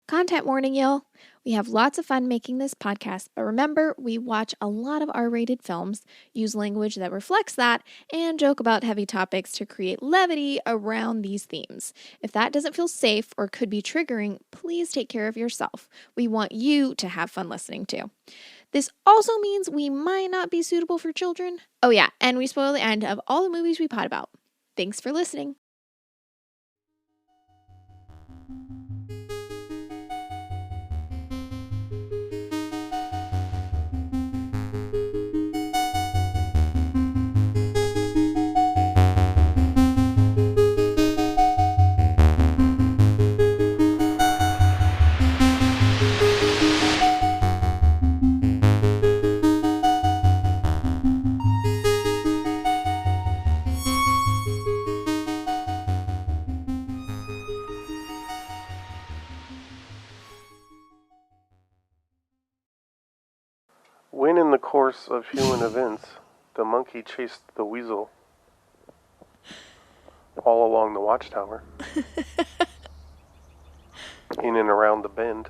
Content warning, y'all. We have lots of fun making this podcast, but remember, we watch a lot of R-rated films, use language that reflects that, and joke about heavy topics to create levity around these themes. If that doesn't feel safe or could be triggering, please take care of yourself. We want you to have fun listening too. This also means we might not be suitable for children. Oh yeah, and we spoil the end of all the movies we pod about. Thanks for listening. When in the course of human events, the monkey chased the weasel all along the watchtower, in and around the bend,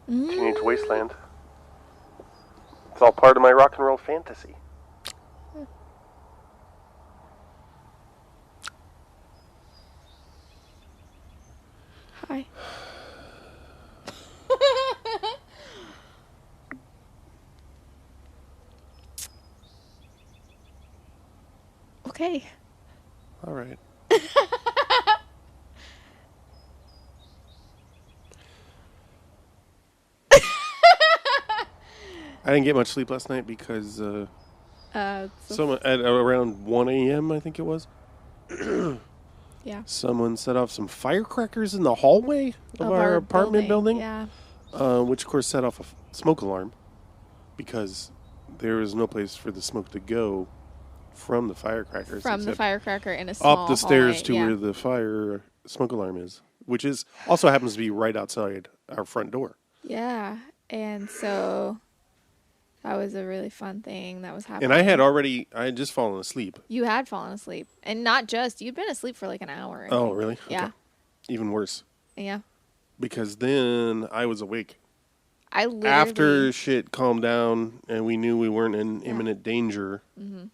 Teenage Wasteland. It's all part of my rock and roll fantasy. Hi. Okay. All right. I didn't get much sleep last night because someone at around 1 a.m. I think it was. Yeah. Someone set off some firecrackers in the hallway of our apartment building. Yeah. Which of course set off a smoke alarm because there was no place for the smoke to go from the firecrackers. From the firecracker in a small up the stairs hallway, to where the fire smoke alarm is, which is also happens to be right outside our front door. Yeah, and so that was a really fun thing that was happening. And I had just fallen asleep. You had fallen asleep, and not just you'd been asleep for like an hour. Oh, really? Yeah. Okay. Even worse. Yeah. Because then I was awake. I literally After shit calmed down and we knew we weren't in imminent danger. Mm-hmm.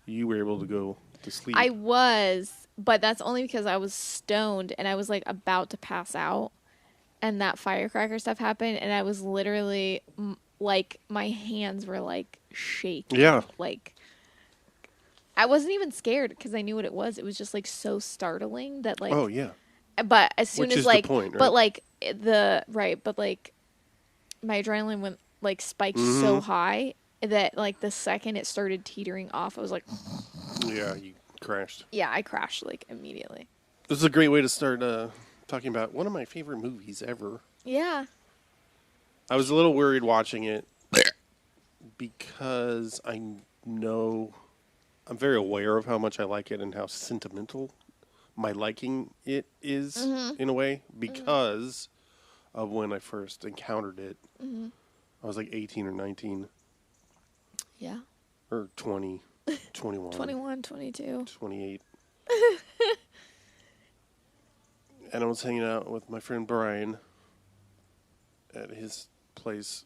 You were able to go to sleep. I was, but that's only because I was stoned and I was like about to pass out, and that firecracker stuff happened, and I was literally like my hands were like shaking. Yeah. Like I wasn't even scared because I knew what it was. It was just like so startling that like. Oh yeah. But as soon Which as is like, the point, right? but like but like my adrenaline went like spiked so high that like the second it started teetering off, I was like, yeah, you crashed. Yeah, I crashed like immediately. This is a great way to start talking about one of my favorite movies ever. Yeah. I was a little worried watching it because I know I'm very aware of how much I like it and how sentimental my liking it is in a way because of when I first encountered it. Mm-hmm. I was like 18 or 19. Yeah. Or 20, 21. 21, 22. 28. And I was hanging out with my friend Brian at his place,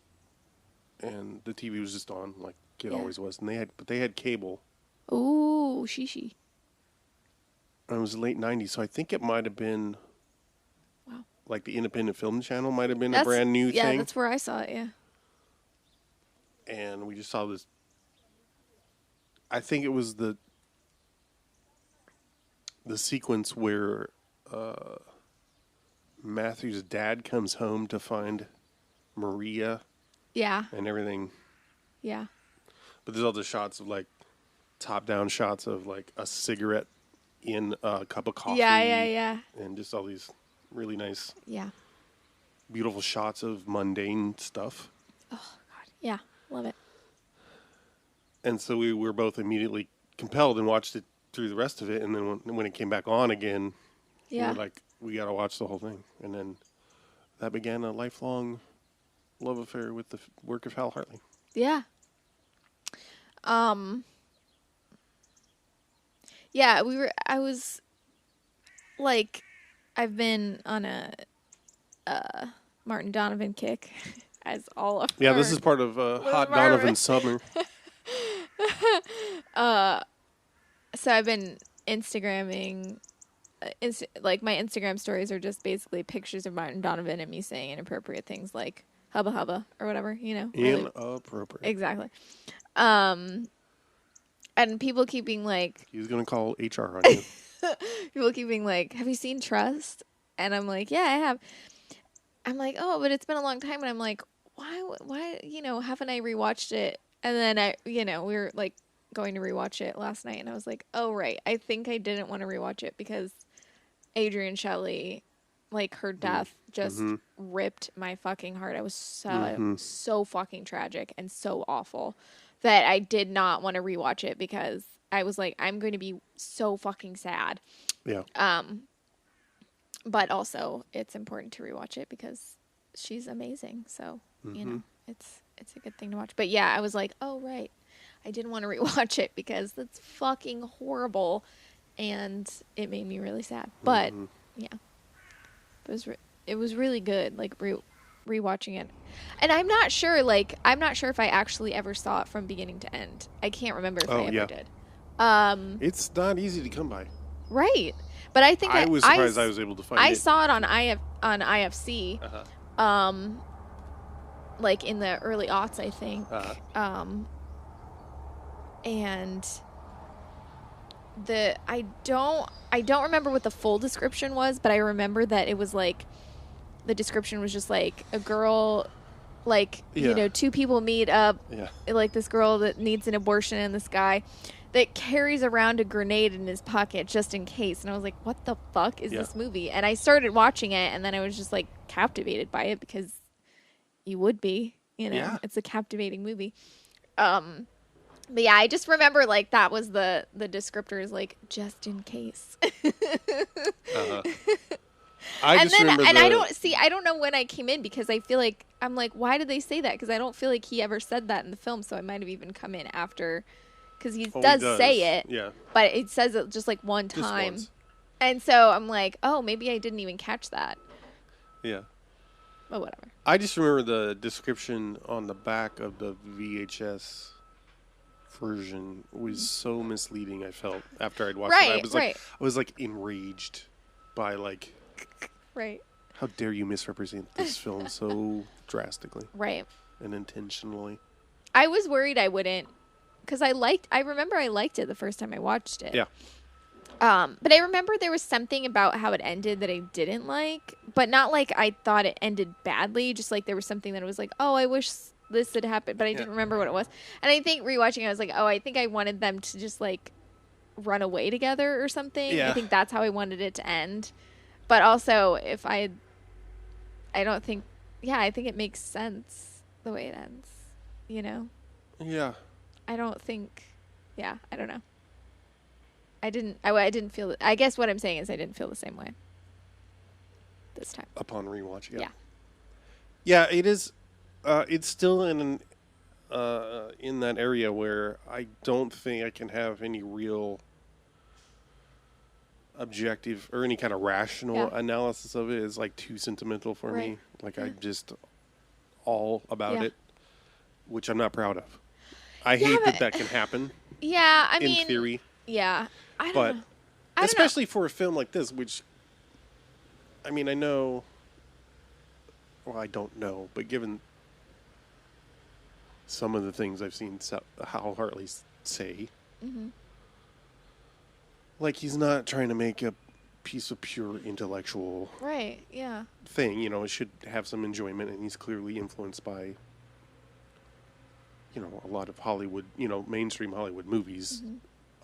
and the TV was just on like it always was. And they had cable. Ooh, shishi. And it was the late 90s, so I think it might have been like the Independent Film Channel might have been a brand new thing. Yeah, that's where I saw it, yeah. And we just saw this. I think it was the sequence where Matthew's dad comes home to find Maria. Yeah. And everything. Yeah. But there's all the shots of like top-down shots of like a cigarette in a cup of coffee. Yeah. And just all these really nice, beautiful shots of mundane stuff. Oh, God. Yeah. Love it. And so we were both immediately compelled and watched it through the rest of it. And then when it came back on again, we were like, we got to watch the whole thing. And then that began a lifelong love affair with the work of Hal Hartley. Yeah. Yeah, I was like I've been on a Martin Donovan kick, as all of Yeah, this is part of Hot Donovan Summer. So I've been Instagramming. Like my Instagram stories are just basically pictures of Martin Donovan and me saying inappropriate things like hubba hubba or whatever, really. Inappropriate. Exactly. And people keep being like, he's gonna call HR on you. People keep being like, have you seen Trust? And I'm like, yeah, I have. I'm like, oh, but it's been a long time. And I'm like, why, haven't I rewatched it? And then we were like going to rewatch it last night, and I was like, oh, right. I think I didn't want to rewatch it because Adrienne Shelley, like, her death just ripped my fucking heart. I was so fucking tragic and so awful that I did not want to rewatch it because I was like, I'm going to be so fucking sad. Yeah. But also, it's important to rewatch it because she's amazing. So, it's a good thing to watch. But yeah, I was like, oh, right. I didn't want to rewatch it because that's fucking horrible. And it made me really sad. But, yeah. It was really good, like, rewatching it. And I'm not sure if I actually ever saw it from beginning to end. I can't remember if I ever did. It's not easy to come by. Right. But I think I was surprised I was able to find it. I saw it on IFC, like in the early aughts, I think. And I don't remember what the full description was, but I remember that it was like the description was just like a girl, like two people meet up, like this girl that needs an abortion and this guy that carries around a grenade in his pocket just in case. And I was like, what the fuck is this movie? And I started watching it, and then I was just like captivated by it because you would be, it's a captivating movie. But yeah, I just remember like that was the descriptor is like just in case. I don't know when I came in because I feel like I'm like, why did they say that? Because I don't feel like he ever said that in the film, so I might have even come in after. Because he does say it, but it says it just like one time. And so I'm like, oh, maybe I didn't even catch that. Yeah. But whatever. I just remember the description on the back of the VHS version was so misleading, I felt, after I'd watched it. I was like enraged by like, how dare you misrepresent this film so drastically. Right. And intentionally. I was worried I wouldn't. Because I remember I liked it the first time I watched it. Yeah. But I remember there was something about how it ended that I didn't like, but not like I thought it ended badly. Just like there was something that was like, oh, I wish this had happened, but I didn't remember what it was. And I think rewatching it, I was like, oh, I think I wanted them to just like run away together or something. Yeah. I think that's how I wanted it to end. But also, I think it makes sense the way it ends, Yeah. I don't think, I don't know. I didn't feel, I guess what I'm saying is I didn't feel the same way this time. Upon rewatch, yeah. Yeah, it is, it's still in that area where I don't think I can have any real objective or any kind of rational analysis of it. It's like too sentimental for me. Like I'm just all about it, which I'm not proud of. I hate that can happen. Yeah, I mean, in theory. Yeah, I don't know. Especially for a film like this, which, I mean, I know. Well, I don't know, but given some of the things I've seen Hal Hartley say, like he's not trying to make a piece of pure intellectual thing. It should have some enjoyment, and he's clearly influenced by. A lot of Hollywood, mainstream Hollywood movies,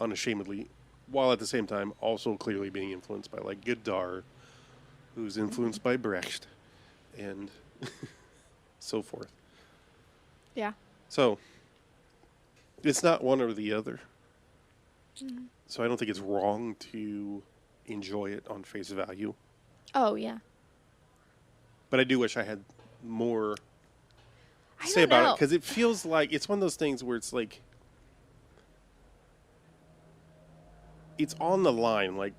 unashamedly, while at the same time also clearly being influenced by, like, Godard, who's influenced by Brecht, and so forth. Yeah. So, it's not one or the other. So I don't think it's wrong to enjoy it on face value. Oh, yeah. But I do wish I had more say about it, because it feels like it's one of those things where it's like it's on the line. Like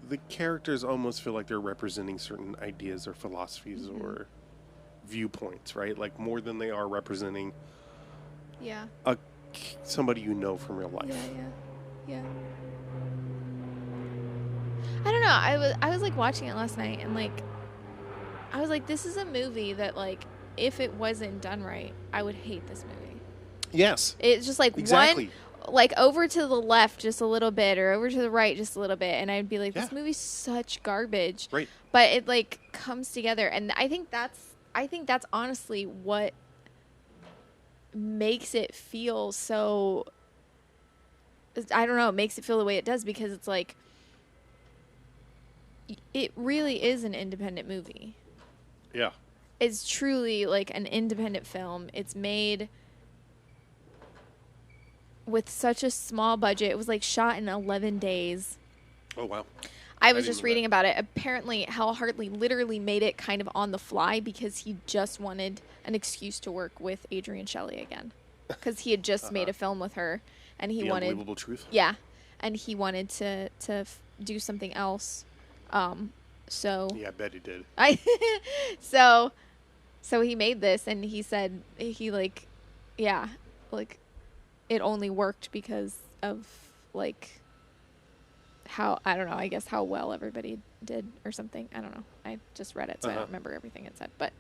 the characters almost feel like they're representing certain ideas or philosophies or viewpoints, right? Like more than they are representing a somebody you know from real life. Yeah. I don't know. I was like watching it last night, and like I was like, this is a movie that like if it wasn't done right, I would hate this movie. Yes. It's just like exactly. one, like over to the left just a little bit, or over to the right just a little bit, and I'd be like, this movie's such garbage. Right. But it like comes together, and I think that's honestly what makes it feel so. I don't know. It makes it feel the way it does because it's like it really is an independent movie. Yeah. It's truly like an independent film. It's made with such a small budget. It was like shot in 11 days. Oh, wow. I was just reading about it. Apparently, Hal Hartley literally made it kind of on the fly because he just wanted an excuse to work with Adrienne Shelley again. Because he had just made a film with her. And he wanted... Unbelievable Truth? Yeah. And he wanted to do something else. So... Yeah, I bet he did. So he made this, and he said he like... Yeah. Like, it only worked because of, like... how, I don't know, I guess how well everybody did or something. I don't know. I just read it, so I don't remember everything it said. But,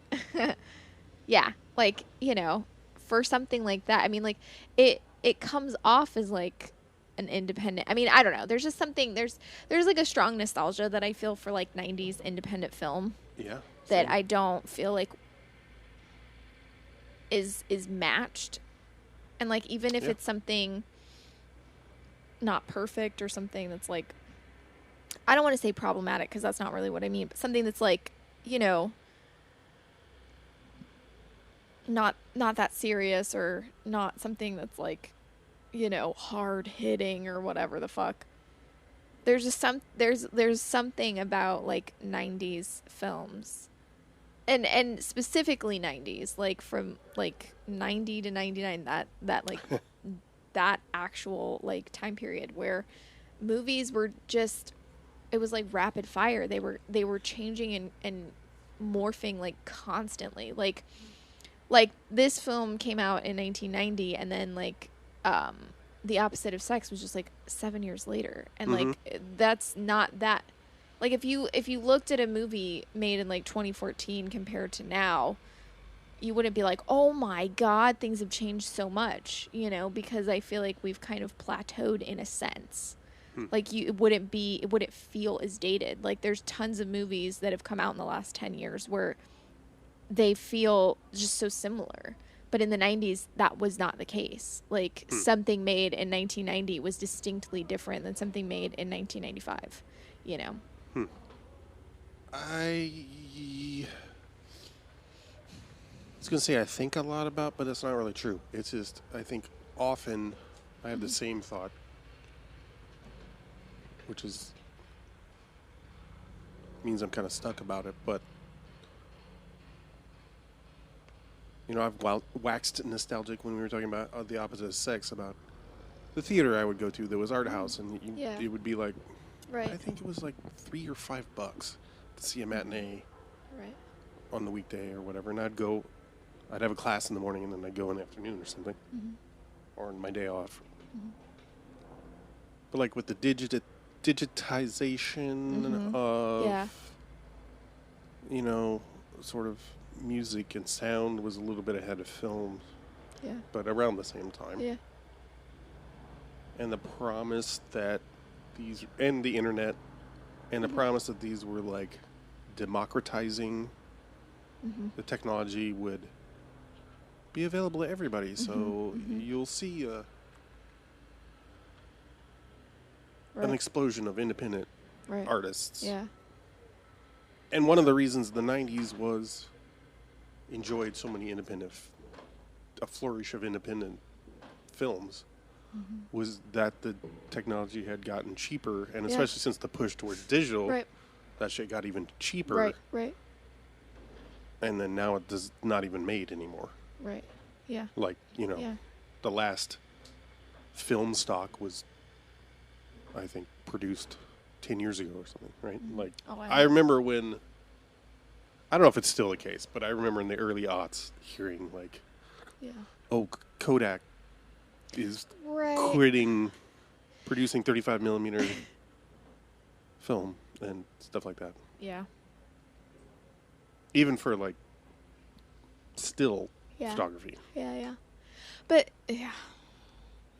yeah, like, you know, for something like that, I mean, like, it comes off as, like, an independent, I mean, I don't know. There's just something, there's like, a strong nostalgia that I feel for, like, 90s independent film. Yeah. That I don't feel like is matched. And, like, even if it's something not perfect or something that's, like, I don't want to say problematic because that's not really what I mean, but something that's like, you know, not that serious or not something that's like, you know, hard hitting or whatever the fuck. There's just there's something about like 90s films and specifically 90s, like from like 90 to 99, that like that actual like time period where movies were just, it was like rapid fire. They were changing and morphing like constantly. Like this film came out in 1990, and then like The Opposite of Sex was just like 7 years later, and like that's not that. Like if you looked at a movie made in like 2014 compared to now, you wouldn't be like, oh my God, things have changed so much, you know, because I feel like we've kind of plateaued in a sense. Like it wouldn't feel as dated. Like there's tons of movies that have come out in the last 10 years where they feel just so similar. But in the 90s, that was not the case. Like something made in 1990 was distinctly different than something made in 1995, you know? I was going to say I think a lot about, but that's not really true. It's just, I think often I have the same thought, which is, means I'm kind of stuck about it, but, you know, I've waxed nostalgic when we were talking about The Opposite of Sex, about the theater I would go to that was art house, and it would be like, I think it was like $3 or $5 to see a matinee on the weekday or whatever, and I'd have a class in the morning, and then I'd go in the afternoon or something, or on my day off. But like with the digitization of, you know, sort of music and sound was a little bit ahead of film, but around the same time. And the promise that these, and the internet, and the promise that these were like democratizing the technology would be available to everybody. So you'll see an explosion of independent artists. And one of the reasons the 90s was enjoyed so many a flourish of independent films was that the technology had gotten cheaper, and especially since the push towards digital, that shit got even cheaper. And then now it does not even made anymore. Like, you know, the last film stock was, I think, produced 10 years ago or something, right? Mm-hmm. Like, Oh, wow. I remember when, I don't know if it's still the case, but I remember in the early aughts hearing, like, oh, Kodak is quitting producing 35 millimeter film and stuff like that. Yeah. Even for, like, still photography. Yeah. But, yeah.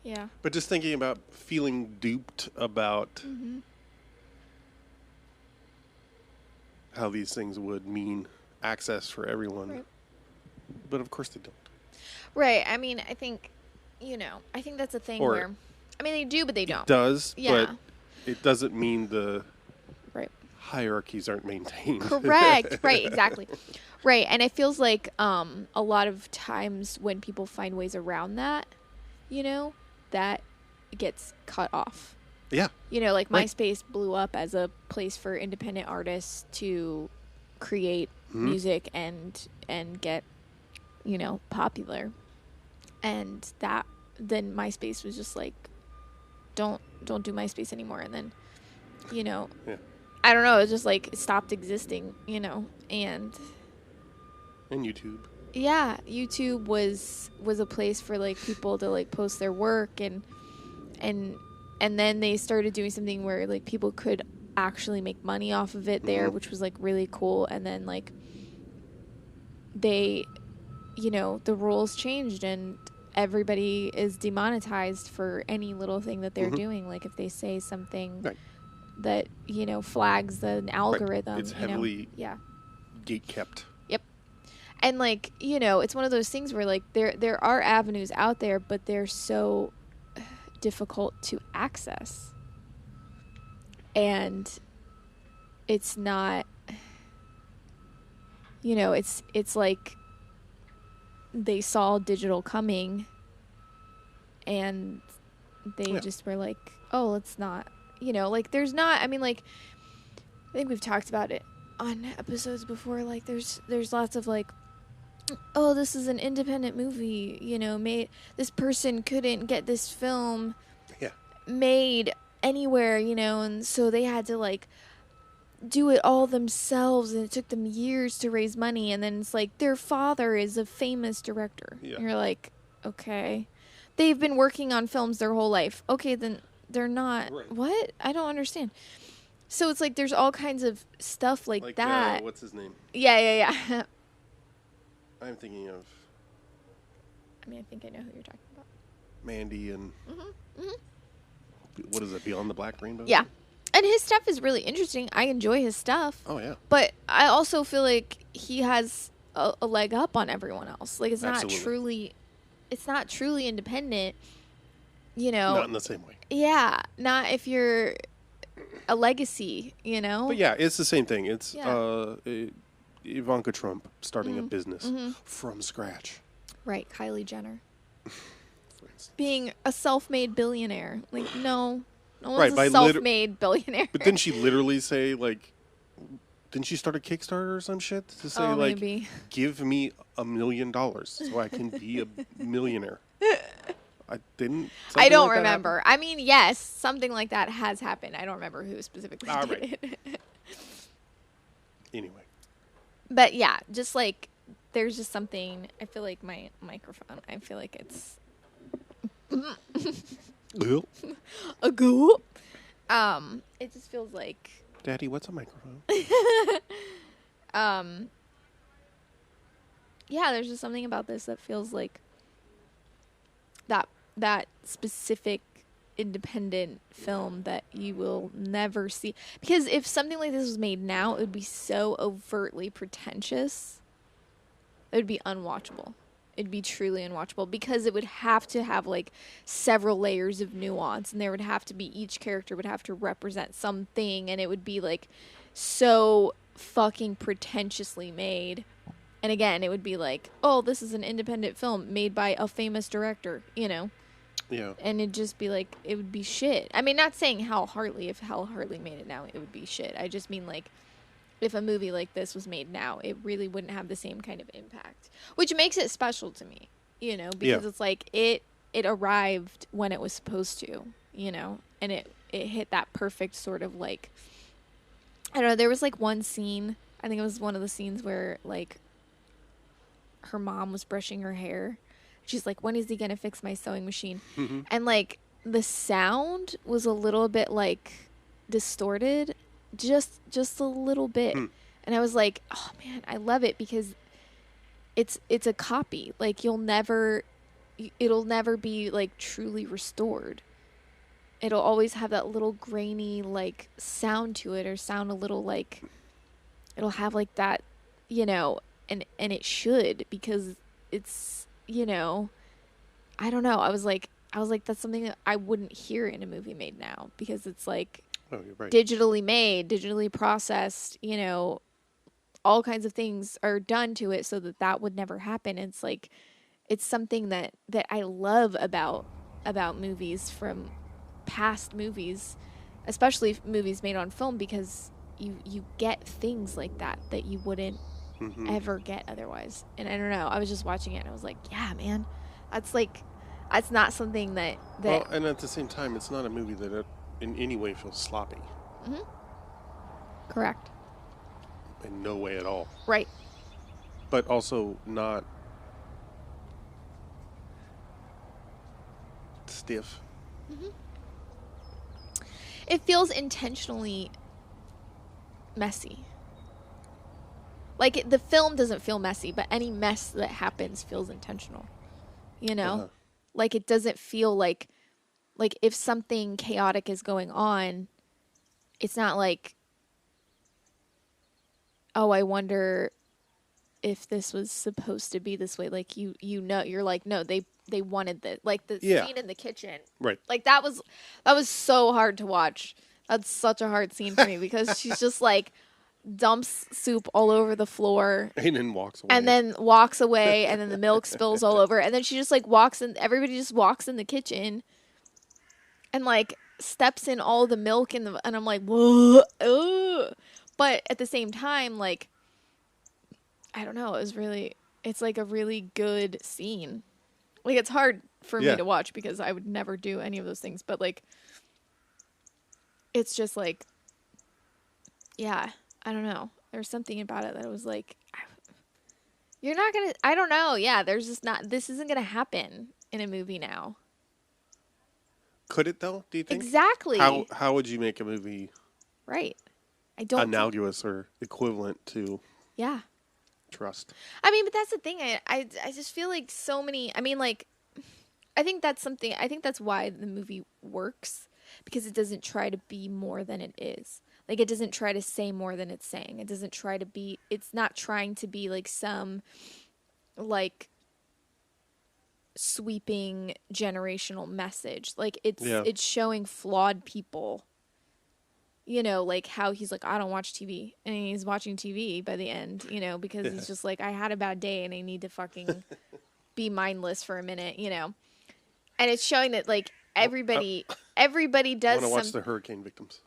Yeah. But just thinking about feeling duped about how these things would mean access for everyone. Right. But of course they don't. Right. I mean, I think, I think that's a thing where, I mean, they do, but they don't. It does, but it doesn't mean the hierarchies aren't maintained. Correct. Right. Exactly. Right. And it feels like a lot of times when people find ways around that, that gets cut off. Yeah. Like MySpace blew up as a place for independent artists to create music and get, popular. And that then MySpace was just like, don't do MySpace anymore. And then, I don't know, it just like stopped existing, and YouTube. Yeah, YouTube was a place for like people to like post their work and then they started doing something where like people could actually make money off of it there, which was like really cool. And then like they, the rules changed and everybody is demonetized for any little thing that they're doing. Like if they say something that, flags the algorithm. It's heavily gate kept. Yep. And like, it's one of those things where like there are avenues out there, but they're so difficult to access. And it's not, it's like they saw digital coming and they just were like, oh, let's not, like there's not, I mean, like, I think we've talked about it on episodes before, like there's lots of like, oh, this is an independent movie, made, this person couldn't get this film made anywhere, and so they had to like do it all themselves and it took them years to raise money, and then it's like their father is a famous director. And you're like, okay, they've been working on films their whole life. Okay, then they're not what? I don't understand. So it's like there's all kinds of stuff like that. What's his name? Yeah. I'm thinking of, I mean, I think I know who you're talking about. Mandy and what is it, Beyond the Black Rainbow? Yeah. And his stuff is really interesting. I enjoy his stuff. Oh, yeah. But I also feel like he has a leg up on everyone else. Like, it's not truly independent, Not in the same way. Yeah. Not if you're a legacy, But yeah, it's the same thing. It's Ivanka Trump starting a business from scratch. Right. Kylie Jenner. Being a self-made billionaire. Like, no one's a self-made billionaire. But didn't she literally say, like, didn't she start a Kickstarter or some shit to say, like, maybe. Give me $1 million so I can be a millionaire? I don't remember. I mean, yes, something like that has happened. I don't remember who specifically did it. Anyway. But yeah, just like, there's just something, I feel like my microphone, I feel like it's a goo. It just feels like, Daddy, what's a microphone? Yeah, there's just something about this that feels like that specific independent film that you will never see. Because if something like this was made now, it would be so overtly pretentious. It would be unwatchable. It'd be truly unwatchable because it would have to have like several layers of nuance, and there would have to be, each character would have to represent something, and it would be like so fucking pretentiously made. And again, it would be like, oh, this is an independent film made by a famous director, Yeah. And it'd just be like, it would be shit. I mean, not saying Hal Hartley, if Hal Hartley made it now, it would be shit. I just mean like, if a movie like this was made now, it really wouldn't have the same kind of impact, which makes it special to me, because it's like it arrived when it was supposed to, and it hit that perfect sort of like, I don't know, there was like one scene, I think it was one of the scenes where like her mom was brushing her hair. She's like, when is he gonna fix my sewing machine? And like the sound was a little bit like distorted, just a little bit. And I was like, oh man, I love it because it's a copy. Like it'll never be like truly restored. It'll always have that little grainy like sound to it, or sound a little like, it'll have like that, you know, and it should, because it's, you know, I don't know. I was like, that's something that I wouldn't hear in a movie made now, because it's like you're right. Digitally made, digitally processed, you know, all kinds of things are done to it so that would never happen. It's like, it's something that I love about movies from past movies, especially movies made on film, because you get things like that you wouldn't ever get otherwise. And I don't know, I was just watching it and I was like, yeah, man, that's not something that well, and at the same time, it's not a movie that in any way feels sloppy. Correct. In no way at all. Right. But also not stiff. It feels intentionally messy. Like the film doesn't feel messy, but any mess that happens feels intentional. You know? Like it doesn't feel like if something chaotic is going on, it's not like, oh, I wonder if this was supposed to be this way. Like you know, you're like, no, they wanted this. Like the scene in the kitchen. Right. Like that was so hard to watch. That's such a hard scene for me because she's just like dumps soup all over the floor. And then walks away. And then the milk spills all over. And then she just like walks in. Everybody just walks in the kitchen and like steps in all the milk and I'm like, whoa. Ugh. But at the same time, like, I don't know. It's like a really good scene. Like it's hard for me to watch because I would never do any of those things. But like, it's just like, yeah, I don't know. There's something about it that was like, you're not going to, I don't know. Yeah, there's just not, this isn't going to happen in a movie now. Could it though, do you think? Exactly. How would you make a movie right? I don't analogous or equivalent to trust? I mean, but that's the thing. I just feel like so many, I mean, like, I think that's why the movie works, because it doesn't try to be more than it is. Like, it doesn't try to say more than it's saying. It doesn't try to be, it's not trying to be like some, like, sweeping generational message. Like, it's showing flawed people. You know, like how he's like, I don't watch TV. And he's watching TV by the end, you know, because he's just like, I had a bad day and I need to fucking be mindless for a minute, you know. And it's showing that, like, everybody does I want to watch the hurricane victims.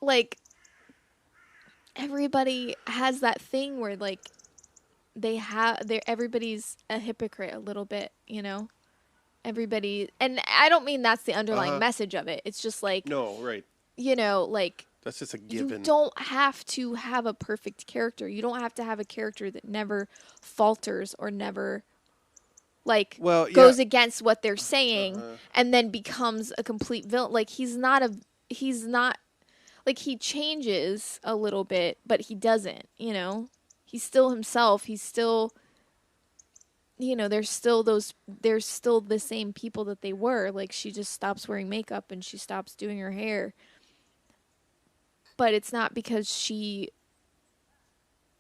Like, everybody has that thing where, like, everybody's a hypocrite a little bit, you know. Everybody, and I don't mean that's the underlying message of it. It's just like, no, right. You know, like, that's just a given. You don't have to have a perfect character. You don't have to have a character that never falters or never, like, goes against what they're saying and then becomes a complete villain. Like, he's not, like, he changes a little bit, but he doesn't, you know? He's still himself. He's still, you know, there's still the same people that they were. Like, she just stops wearing makeup and she stops doing her hair. But it's not because she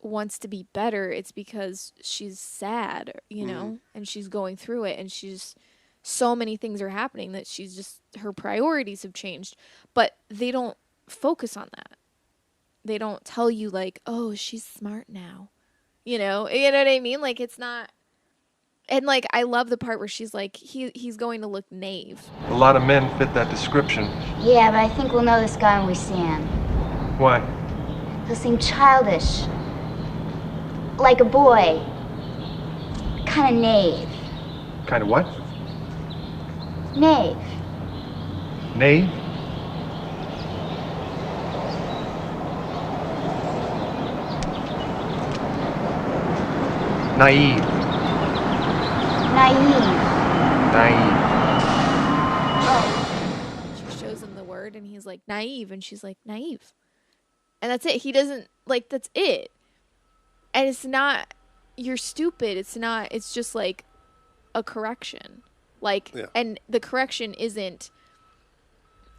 wants to be better. It's because she's sad, you know, and she's going through it, and so many things are happening that her priorities have changed. But they don't focus on that. They don't tell you, like, oh, she's smart now. You know what I mean? Like, it's not. And, like, I love the part where she's like, he's going to look naive. A lot of men fit that description. Yeah, but I think we'll know this guy when we see him. Why? He'll seem childish. Like a boy. Kind of naive. Kind of what? Knave. Knave? Naive. Naive. Naive. She shows him the word, and he's like, naive. And she's like, naive. And that's it. He doesn't, like, that's it. And it's not, you're stupid. It's not, it's just like a correction. Like, Yeah. and the correction isn't,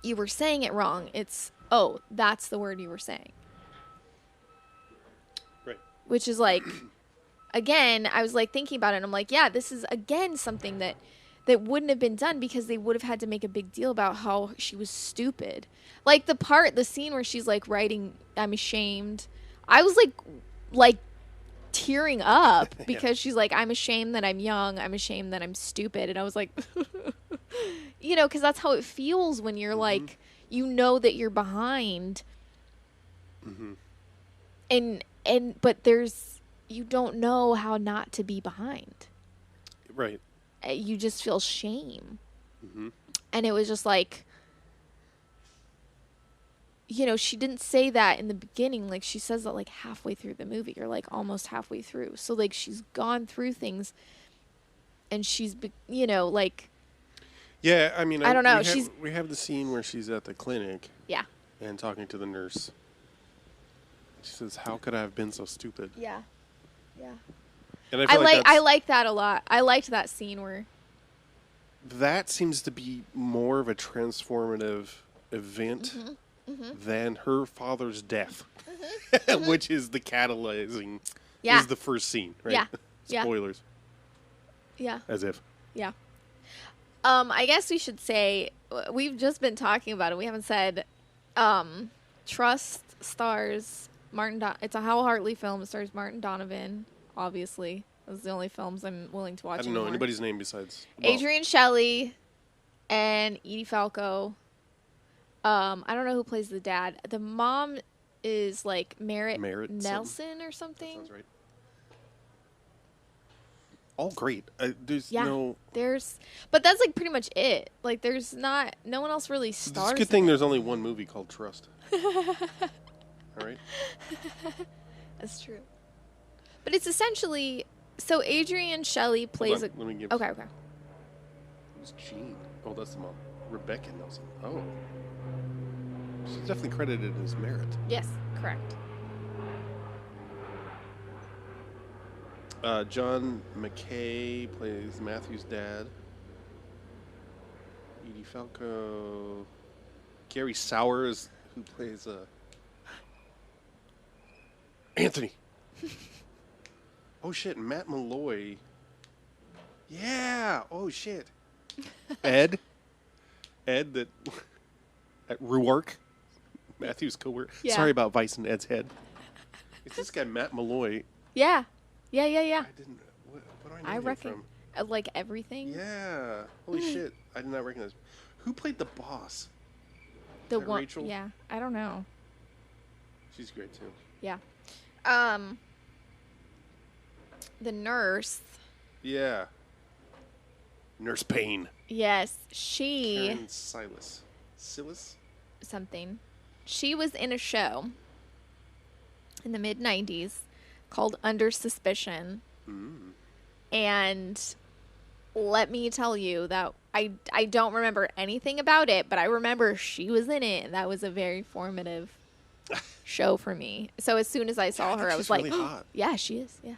you were saying it wrong. It's, oh, that's the word you were saying. Right. Which is like, again, I was like thinking about it, and I'm like, yeah, this is again something that wouldn't have been done because they would have had to make a big deal about how she was stupid. Like the scene where she's like writing, I'm ashamed. I was like tearing up because she's like, I'm ashamed that I'm young. I'm ashamed that I'm stupid. And I was like, you know, because that's how it feels when you're like, you know that you're behind. But you don't know how not to be behind. Right. You just feel shame. And it was just like, you know, she didn't say that in the beginning. Like, she says that like halfway through the movie, or like almost halfway through. So like she's gone through things, and she's, you know, like, yeah, I mean, I don't know. We have the scene where she's at the clinic. Yeah. And talking to the nurse. She says, "How could I have been so stupid?" Yeah. Yeah. And I like that a lot. I liked that scene where that seems to be more of a transformative event than her father's death, which is the catalyzing. Yeah. Is the first scene, right? Yeah. Yeah. Spoilers. Yeah. As if. Yeah. I guess we should say, we've just been talking about it. We haven't said, Trust stars it's a Hal Hartley film. It stars Martin Donovan, obviously. Those are the only films I'm willing to watch I don't know anymore. anybody's name besides Adrian Shelley and Edie Falco. I don't know who plays the dad. The mom is like Merritt Nelson or something. That sounds right. All great. There's but that's like pretty much it. Like, there's no one else really stars. It's a good thing there's only one movie called Trust. All right. That's true. But it's essentially, so Adrian Shelley plays Let me give. Okay. Who's Jean? Oh, that's the mom. Rebecca Nelson. Oh. She's definitely credited as Merritt. Yes, correct. John McKay plays Matthew's dad. Edie Falco. Gary Sowers, who plays Anthony. Oh shit, Matt Malloy. Yeah. Oh shit. Ed that at Ruark. Matthew's coworker. Yeah. Sorry about Vice and Ed's head. It's this guy Matt Malloy. Yeah. I didn't. What do I know I him reckon from? like everything. Yeah. Holy shit! I did not recognize. Who played the boss? The that one. Rachel? Yeah. I don't know. She's great too. Yeah. The nurse. Yeah. Nurse Payne. Yes, she. Karen Silas. Something. She was in a show in the mid-90s called Under Suspicion. And let me tell you that I don't remember anything about it, but I remember she was in it, and that was a very formative show for me. So as soon as I saw her, I was like, really hot. yeah, she is. Yeah.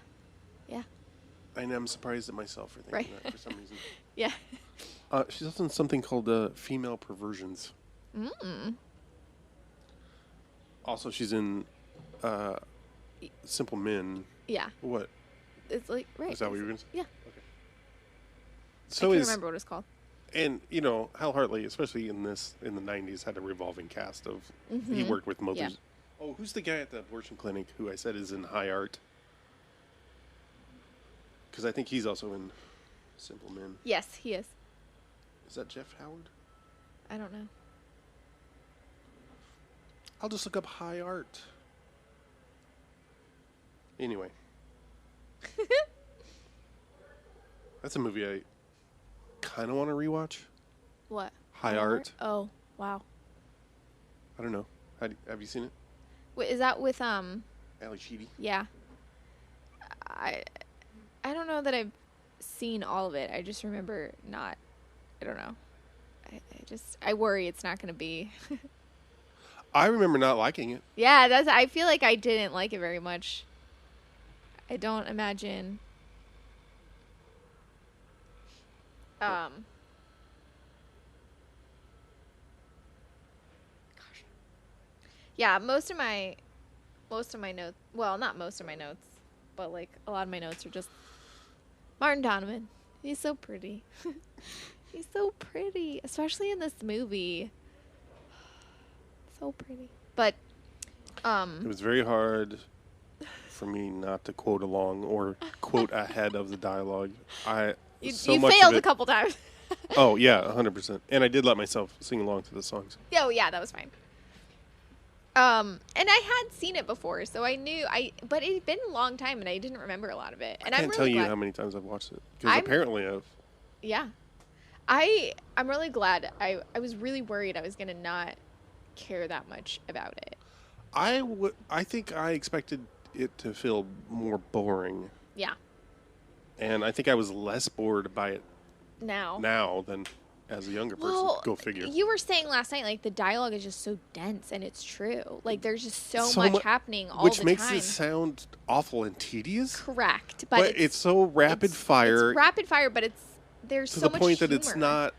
And I'm surprised at myself for thinking that for some reason. Yeah. She's also in something called Female Perversions. Also, she's in Simple Men. Yeah. What? It's like, right. Is that what you were going to say? Yeah. Okay. I So can't remember what it's called. And, you know, Hal Hartley, especially in the 90s, had a revolving cast of, he worked with mothers. Yeah. Oh, who's the guy at the abortion clinic who I said is in High Art? Because I think he's also in Simple Men. Yes, he is. Is that Jeff Howard? I don't know. I'll just look up High Art. Anyway. That's a movie I kind of want to rewatch. What? High Art. Oh, wow. I don't know. Have you seen it? Wait, is that with Ali Sheedy. Yeah. I don't know that I've seen all of it. I just remember not. I don't know. I worry it's not going to be. I remember not liking it. Yeah, I feel like I didn't like it very much. I don't imagine. Gosh. Yeah, most of my notes. Well, not most of my notes, but like a lot of my notes are just Martin Donovan. He's so pretty. He's so pretty, especially in this movie. So pretty. But it was very hard for me not to quote along or quote ahead of the dialogue. you much failed of a couple times. Oh yeah, 100%. And I did let myself sing along to the songs. Oh yeah, that was fine. And I had seen it before, so I knew but it had been a long time and I didn't remember a lot of it. And I can't I'm really tell you glad. how many times I've watched it because apparently I've. Yeah. I'm really glad. I was really worried I was going to not care that much about it. I think I expected it to feel more boring. Yeah. And I think I was less bored by it now than as a younger person. Well, Go figure. You were saying last night, like, the dialogue is just so dense, and it's true. Like, there's just so much much happening all which the makes time. it sound awful and tedious. Correct. But it's so rapid fire. It's rapid fire, but there's to so the much point humor. that it's not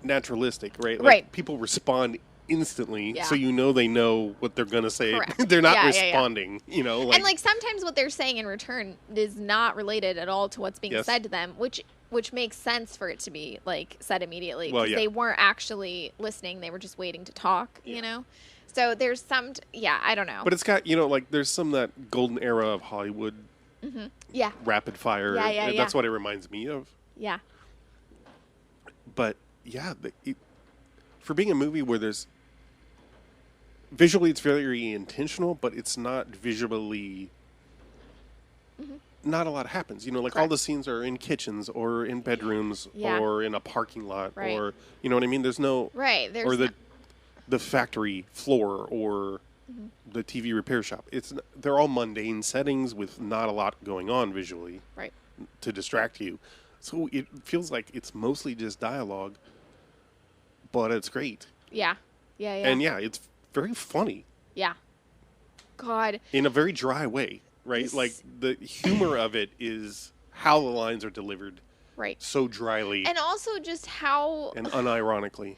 naturalistic, right? Like, Right. people respond instantly, Yeah. so you know they know what they're going to say. Correct. They're not Yeah, responding, you know? Like, and, like, sometimes what they're saying in return is not related at all to what's being Yes. said to them, which makes sense for it to be, like, said immediately. Well, Because yeah. they weren't actually listening. They were just waiting to talk, you know? So there's some... I don't know. but it's got, like, there's some of that golden era of Hollywood yeah. rapid fire. Yeah. That's what it reminds me of. Yeah. But, yeah, for being a movie where there's... Visually, it's very intentional, but it's not visually... Not a lot happens. Like, Correct. all the scenes are in kitchens or in bedrooms Yeah. or in a parking lot Right. or... You know what I mean? There's no... Right. There's Or the factory floor or the TV repair shop. They're all mundane settings with not a lot going on visually Right. to distract you. So it feels like it's mostly just dialogue, but it's great. Yeah. Yeah. And yeah, it's very funny Yeah. God. in a very dry way, right? This- Like the humor of it is how the lines are delivered Right. so dryly And also just how, and unironically,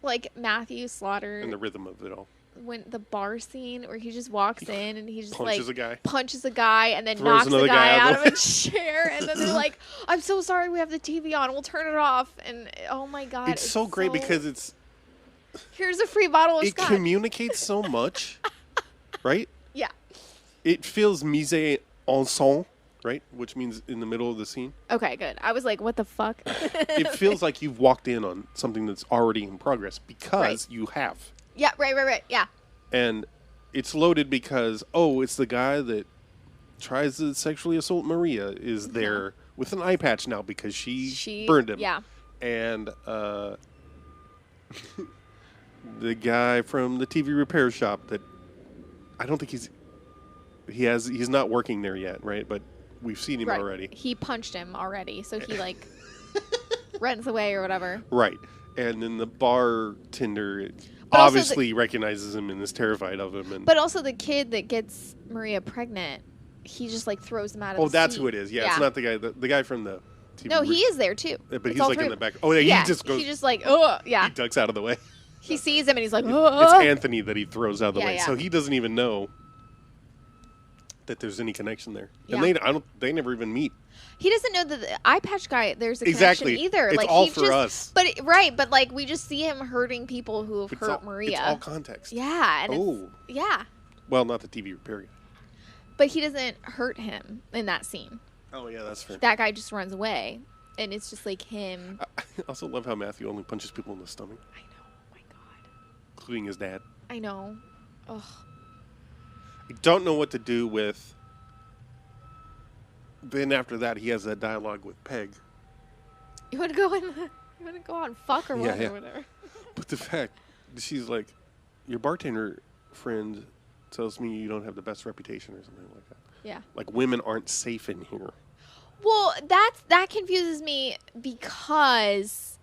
like, Matthew Slaughter, and the rhythm of it all. when the bar scene where he just walks in and he just Punches like a guy. punches a guy and then Throws knocks the another guy guy out out the of a chair and then they're like, I'm so sorry, we have the TV on, we'll turn it off. And oh my God, It's so great because here's a free bottle of it scotch. communicates so much, right? Yeah. It feels mise en scène, right? Which means in the middle of the scene. Okay, good. I was like, what the fuck? It feels like you've walked in on something that's already in progress because you have. Yeah, right. Yeah. And it's loaded because, it's the guy that tries to sexually assault Maria is there with an eye patch now because she burned him. Yeah. And the guy from the TV repair shop that I don't think he's not working there yet, right? But we've seen him Right. already. He punched him already, so he like runs away or whatever. Right. And then the bartender But also obviously recognizes him and is terrified of him. And But also the kid that gets Maria pregnant, he just like throws him out of the that's seat. who it is. Yeah, it's not the guy. The guy from the TV. No, he is there too. But It's he's all like three in of the them. back. Oh, yeah, Yeah, he just goes. He just like, oh, yeah. He ducks out of the way. He sees him and he's like, It's oh. Anthony that he throws out of the Yeah, way, yeah. so he doesn't even know that there's any connection there. Yeah. And they never even meet. He doesn't know that the eye patch guy, there's a Exactly. connection either. It's like, all he for just, us. But like we just see him hurting people who have hurt Maria. It's all context. Yeah. And Oh. yeah. Well, not the TV repair guy. But he doesn't hurt him in that scene. Oh yeah, that's fair. That guy just runs away. And it's just like him. I also love how Matthew only punches people in the stomach, I know. Oh my God. including his dad. I know. Ugh. I don't know what to do with. Then after that, he has that dialogue with Peg. You want to go in? I'm gonna go out and fuck or Yeah, yeah. or whatever. But the fact, she's like, your bartender friend tells me you don't have the best reputation or something like that. Yeah. Like, women aren't safe in here. Well, that confuses me because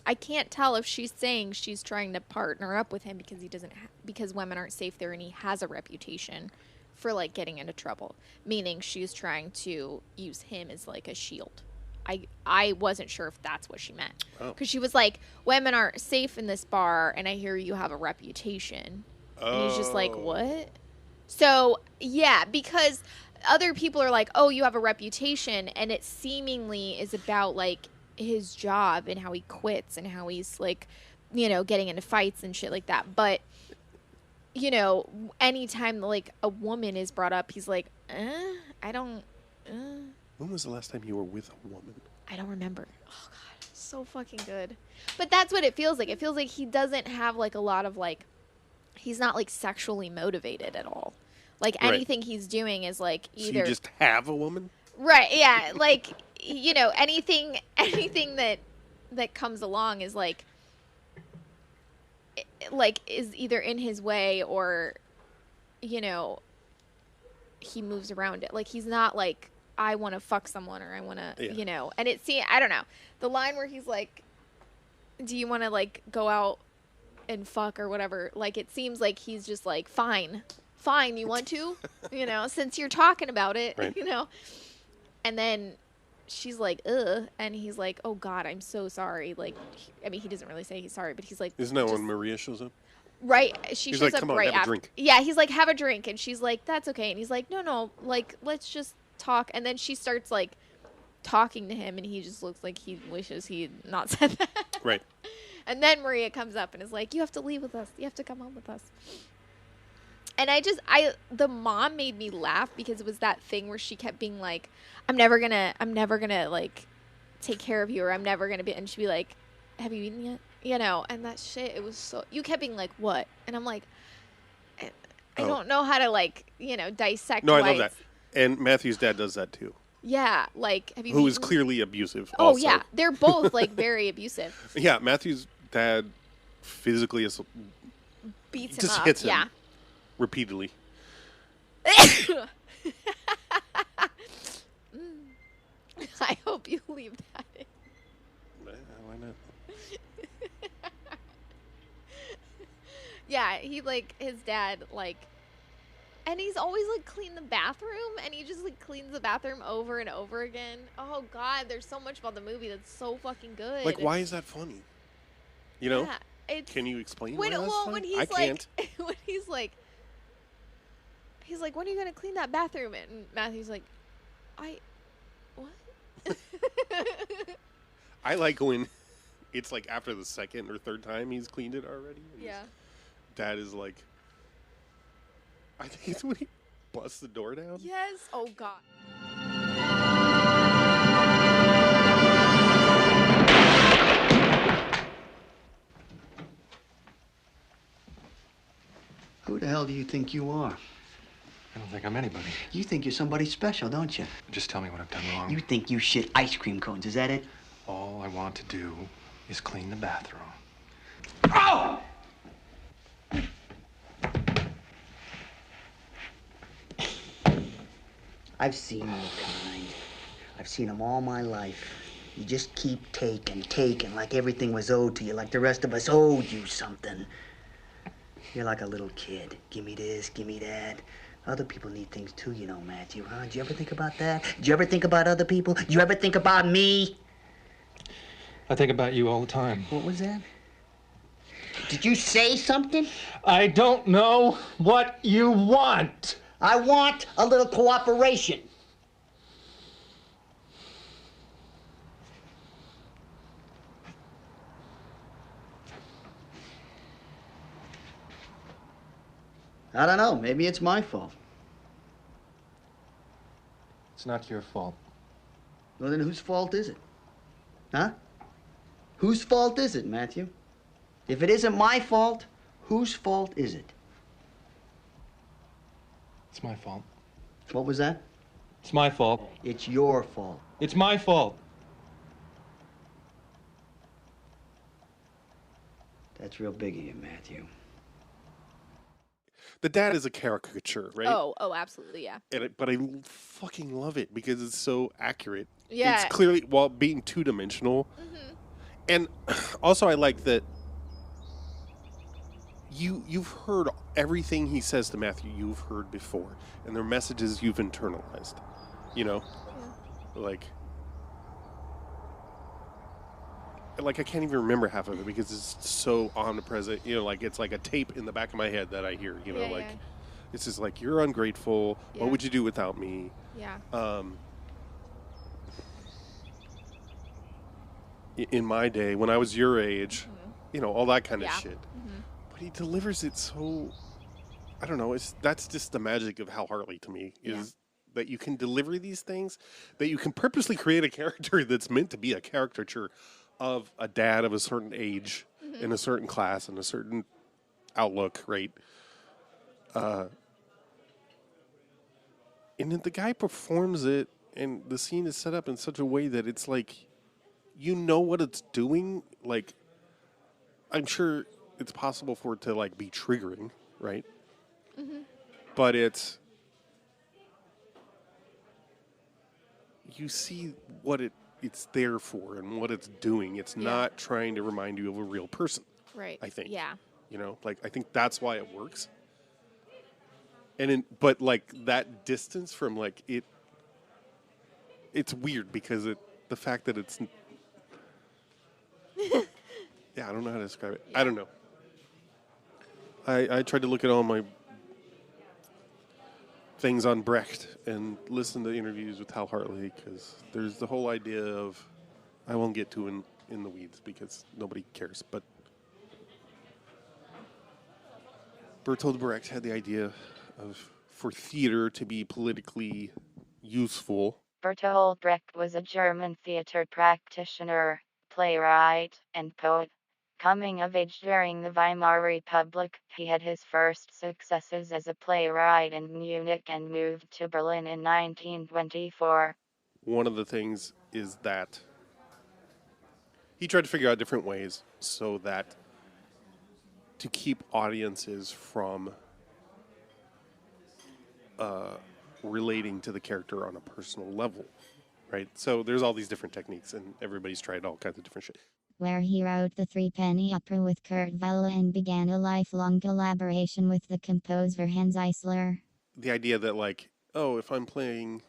I can't tell if she's saying she's trying to partner up with him because he doesn't because women aren't safe there and he has a reputation for like getting into trouble, meaning she's trying to use him as like a shield. I wasn't sure if that's what she meant because she was like, women aren't safe in this bar and I hear you have a reputation. And he's just like, what? So yeah, because other people are like, oh, you have a reputation, and it seemingly is about like his job and how he quits and how he's like, you know, getting into fights and shit like that. But you know, anytime like a woman is brought up, he's like, I don't. When was the last time you were with a woman? I don't remember. Oh god, so fucking good. But that's what it feels like. It feels like he doesn't have like a lot of like, he's not like sexually motivated at all. Like anything he's doing is like either. So you just have a woman? Right, yeah. Like, you know, anything that comes along is like is either in his way or, you know, he moves around it. Like, he's not like, I want to fuck someone or I want to, you know. And I don't know. The line where he's like, do you want to like go out and fuck or whatever? Like, it seems like he's just like, fine, you want to, you know, since you're talking about it, you know. And then she's like, ugh, and he's like, oh god, I'm so sorry. Like, I mean, he doesn't really say he's sorry, but he's like, isn't that when Maria shows up? Right, she he's shows like, up come on, right have a after. drink. Yeah, he's like, have a drink, and she's like, that's okay, and he's like, no, like, let's just talk. And then she starts like talking to him, and he just looks like he wishes he had not said that. Right. And then Maria comes up and is like, you have to leave with us. You have to come home with us. And the mom made me laugh because it was that thing where she kept being like, I'm never gonna like take care of you, or I'm never gonna be, and she'd be like, have you eaten yet? You know, and that shit, it was so, you kept being like, what? And I'm like, I don't know how to like, you know, dissect. No, I love that. And Matthew's dad does that too. Yeah, like, have you Who eaten? is clearly abusive Oh, also. yeah. They're both like very abusive. Yeah, Matthew's dad physically Beats him just up. hits him. Yeah. Repeatedly. I hope you leave that in. Why not? Yeah, he like his dad like, and he's always like clean the bathroom, and he just like cleans the bathroom over and over again. Oh god, there's so much about the movie that's so fucking good. Like, why is that funny? You know? Yeah, can you explain when, why that's funny? when he's I can't. when he's like, when are you gonna clean that bathroom? And Matthew's like, what? I like when it's like after the second or third time he's cleaned it already. Yeah. Dad is like, I think it's when he busts the door down. Yes. Oh god. Who the hell do you think you are? I don't think I'm anybody. You think you're somebody special, don't you? Just tell me what I've done wrong. You think you shit ice cream cones, is that it? All I want to do is clean the bathroom. Oh! I've seen your kind. I've seen them all my life. You just keep taking, like everything was owed to you, like the rest of us owed you something. You're like a little kid. Give me this, give me that. Other people need things too, you know, Matthew, huh? Did you ever think about that? Did you ever think about other people? Did you ever think about me? I think about you all the time. What was that? Did you say something? I don't know what you want. I want a little cooperation. I don't know. Maybe it's my fault. It's not your fault. Well, then whose fault is it? Huh? Whose fault is it, Matthew? If it isn't my fault, whose fault is it? It's my fault. What was that? It's my fault. It's your fault. It's my fault. That's real big of you, Matthew. The dad is a caricature, right? Oh, absolutely, yeah. But I fucking love it because it's so accurate. Yeah. It's clearly, while being two-dimensional. Mm-hmm. And also I like that you've heard everything he says to Matthew you've heard before. And they're messages you've internalized. You know? Yeah. Like I can't even remember half of it because it's so omnipresent. You know, like it's like a tape in the back of my head that I hear. You know, it's just like, you're ungrateful. Yeah. What would you do without me? Yeah. In my day, when I was your age, you know, all that kind of shit. Mm-hmm. But he delivers it so. I don't know. That's just the magic of Hal Hartley to me. Is that you can deliver these things, that you can purposely create a character that's meant to be a caricature of a dad of a certain age, in a certain class, and a certain outlook, right? And then the guy performs it, and the scene is set up in such a way that it's like, you know what it's doing. Like, I'm sure it's possible for it to like be triggering, right? Mm-hmm. But you see what it's there for and what it's doing. It's not trying to remind you of a real person. Right. I think. Yeah. You know, like, I think that's why it works. But like that distance from like it's weird because the fact that it's I don't know how to describe it. Yeah. I don't know. I tried to look at all my things on Brecht and listen to interviews with Hal Hartley because there's the whole idea of, I won't get too in the weeds because nobody cares, but Bertolt Brecht had the idea of, for theater to be politically useful. Bertolt Brecht was a German theater practitioner, playwright, and poet. Coming of age during the Weimar Republic, he had his first successes as a playwright in Munich and moved to Berlin in 1924. One of the things is that he tried to figure out different ways so that to keep audiences from relating to the character on a personal level, right? So there's all these different techniques, and everybody's tried all kinds of different shit. Where he wrote the Three-Penny Opera with Kurt Weill and began a lifelong collaboration with the composer Hans Eisler. The idea that, like, oh, if I'm playing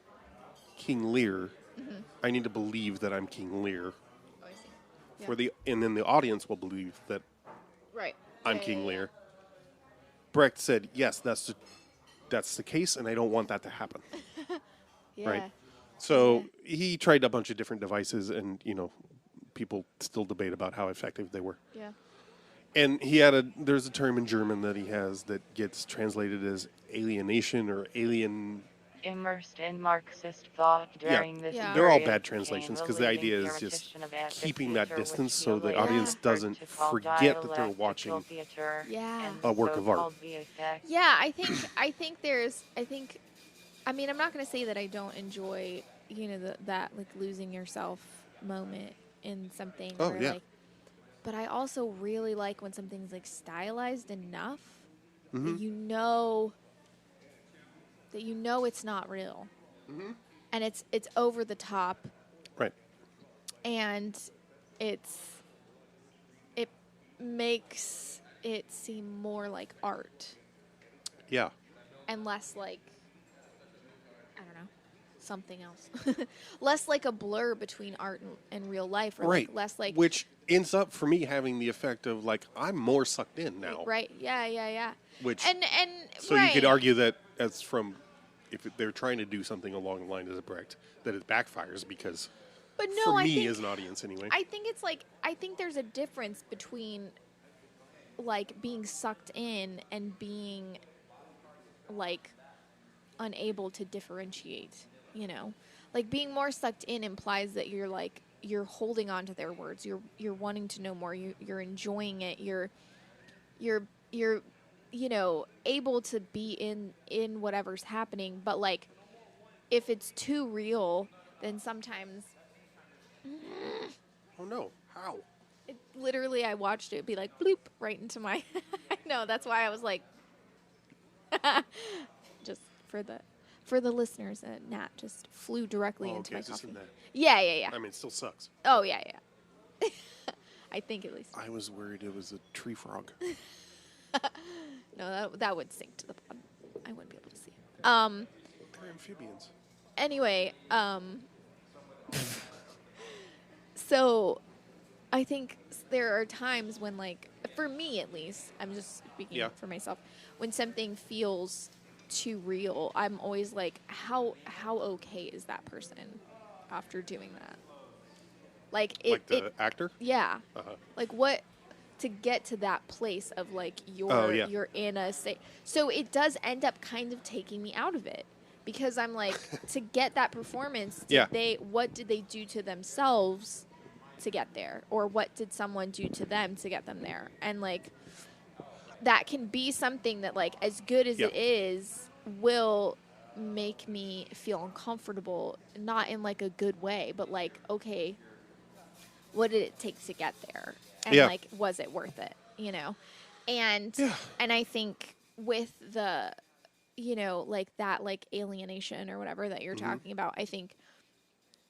King Lear, I need to believe that I'm King Lear. Oh, I see. And then the audience will believe that I'm King Lear. Brecht said, yes, that's the case, and I don't want that to happen. Right? So he tried a bunch of different devices, and, you know, people still debate about how effective they were. Yeah. And there's a term in German that he has that gets translated as alienation or alien. Immersed in Marxist thought during this period. They're all bad translations because the idea is just keeping that distance so the audience doesn't forget that they're watching a work of art. Yeah, I think I mean, I'm not going to say that I don't enjoy, you know, that like losing yourself moment in something. Oh, where, yeah. Like, but I also really like when something's like stylized enough that you know it's not real, and it's over the top, right? And it makes it seem more like art, and less like, I don't know, something else, less like a blur between art and real life, or right? Like less like, which ends up for me having the effect of like, I'm more sucked in now, right? Yeah. Which and so you could argue that as from, if they're trying to do something along the lines of Brecht, that it backfires because, but no, for me as an audience anyway, I think it's like, I think there's a difference between like being sucked in and being like unable to differentiate, you know, like being more sucked in implies that you're holding on to their words, you're wanting to know more, you're enjoying it, you're you know, able to be in whatever's happening. But like, if it's too real, then sometimes oh no, how? literally, I watched it be like bloop right into my. I know, that's why I was like, just for the listeners, Nat just flew directly into my just coffee. in that. Yeah, yeah, yeah. I mean, it still sucks. Oh yeah, yeah. I think at least. I was worried it was a tree frog. No, that would sink to the bottom. I wouldn't be able to see it. They're amphibians. Anyway, so I think there are times when, like, for me at least, I'm just speaking for myself, when something feels too real, I'm always like, how okay is that person after doing that? Like the actor? Yeah. Uh-huh. Like what to get to that place of like you're in a state. So it does end up kind of taking me out of it because I'm like to get that performance, what did they do to themselves to get there, or what did someone do to them to get them there? And like that can be something that like as good as it is will make me feel uncomfortable, not in like a good way, but like okay, what did it take to get there? And like, was it worth it? You know? And I think with the, you know, like that, like alienation or whatever that you're talking about, I think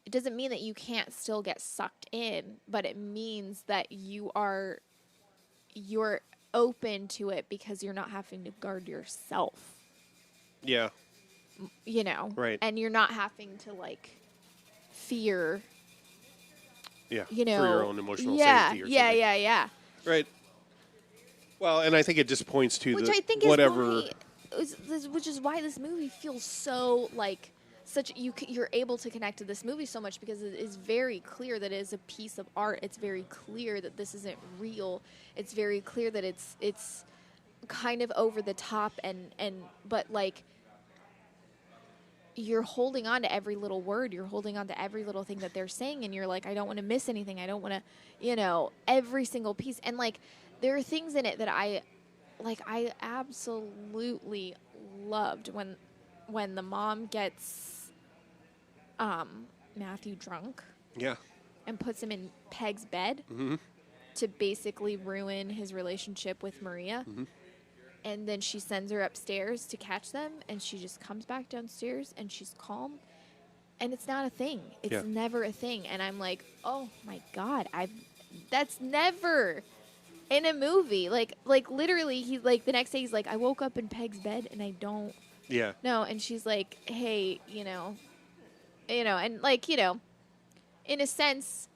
it doesn't mean that you can't still get sucked in, but it means that you're open to it because you're not having to guard yourself. Yeah. You know? Right. And you're not having to like fear. Yeah, you know, for your own emotional safety or something. Yeah. Right. Well, and I think it just points to which the I think whatever. Which is why this movie feels so like such. You're able to connect to this movie so much because it is very clear that it is a piece of art. It's very clear that this isn't real. It's very clear that it's kind of over the top but like. You're holding on to every little word. You're holding on to every little thing that they're saying. And you're like, I don't want to miss anything. I don't want to, you know, every single piece. And like, there are things in it that I absolutely loved when the mom gets Matthew drunk. Yeah. And puts him in Peg's bed to basically ruin his relationship with Maria. And then she sends her upstairs to catch them, and she just comes back downstairs, and she's calm. And it's not a thing. It's never a thing. And I'm like, oh, my God. That's never in a movie. Like literally, he's like, the next day, he's like, I woke up in Peg's bed, and I don't know. And she's like, hey, you know, and like, you know, in a sense,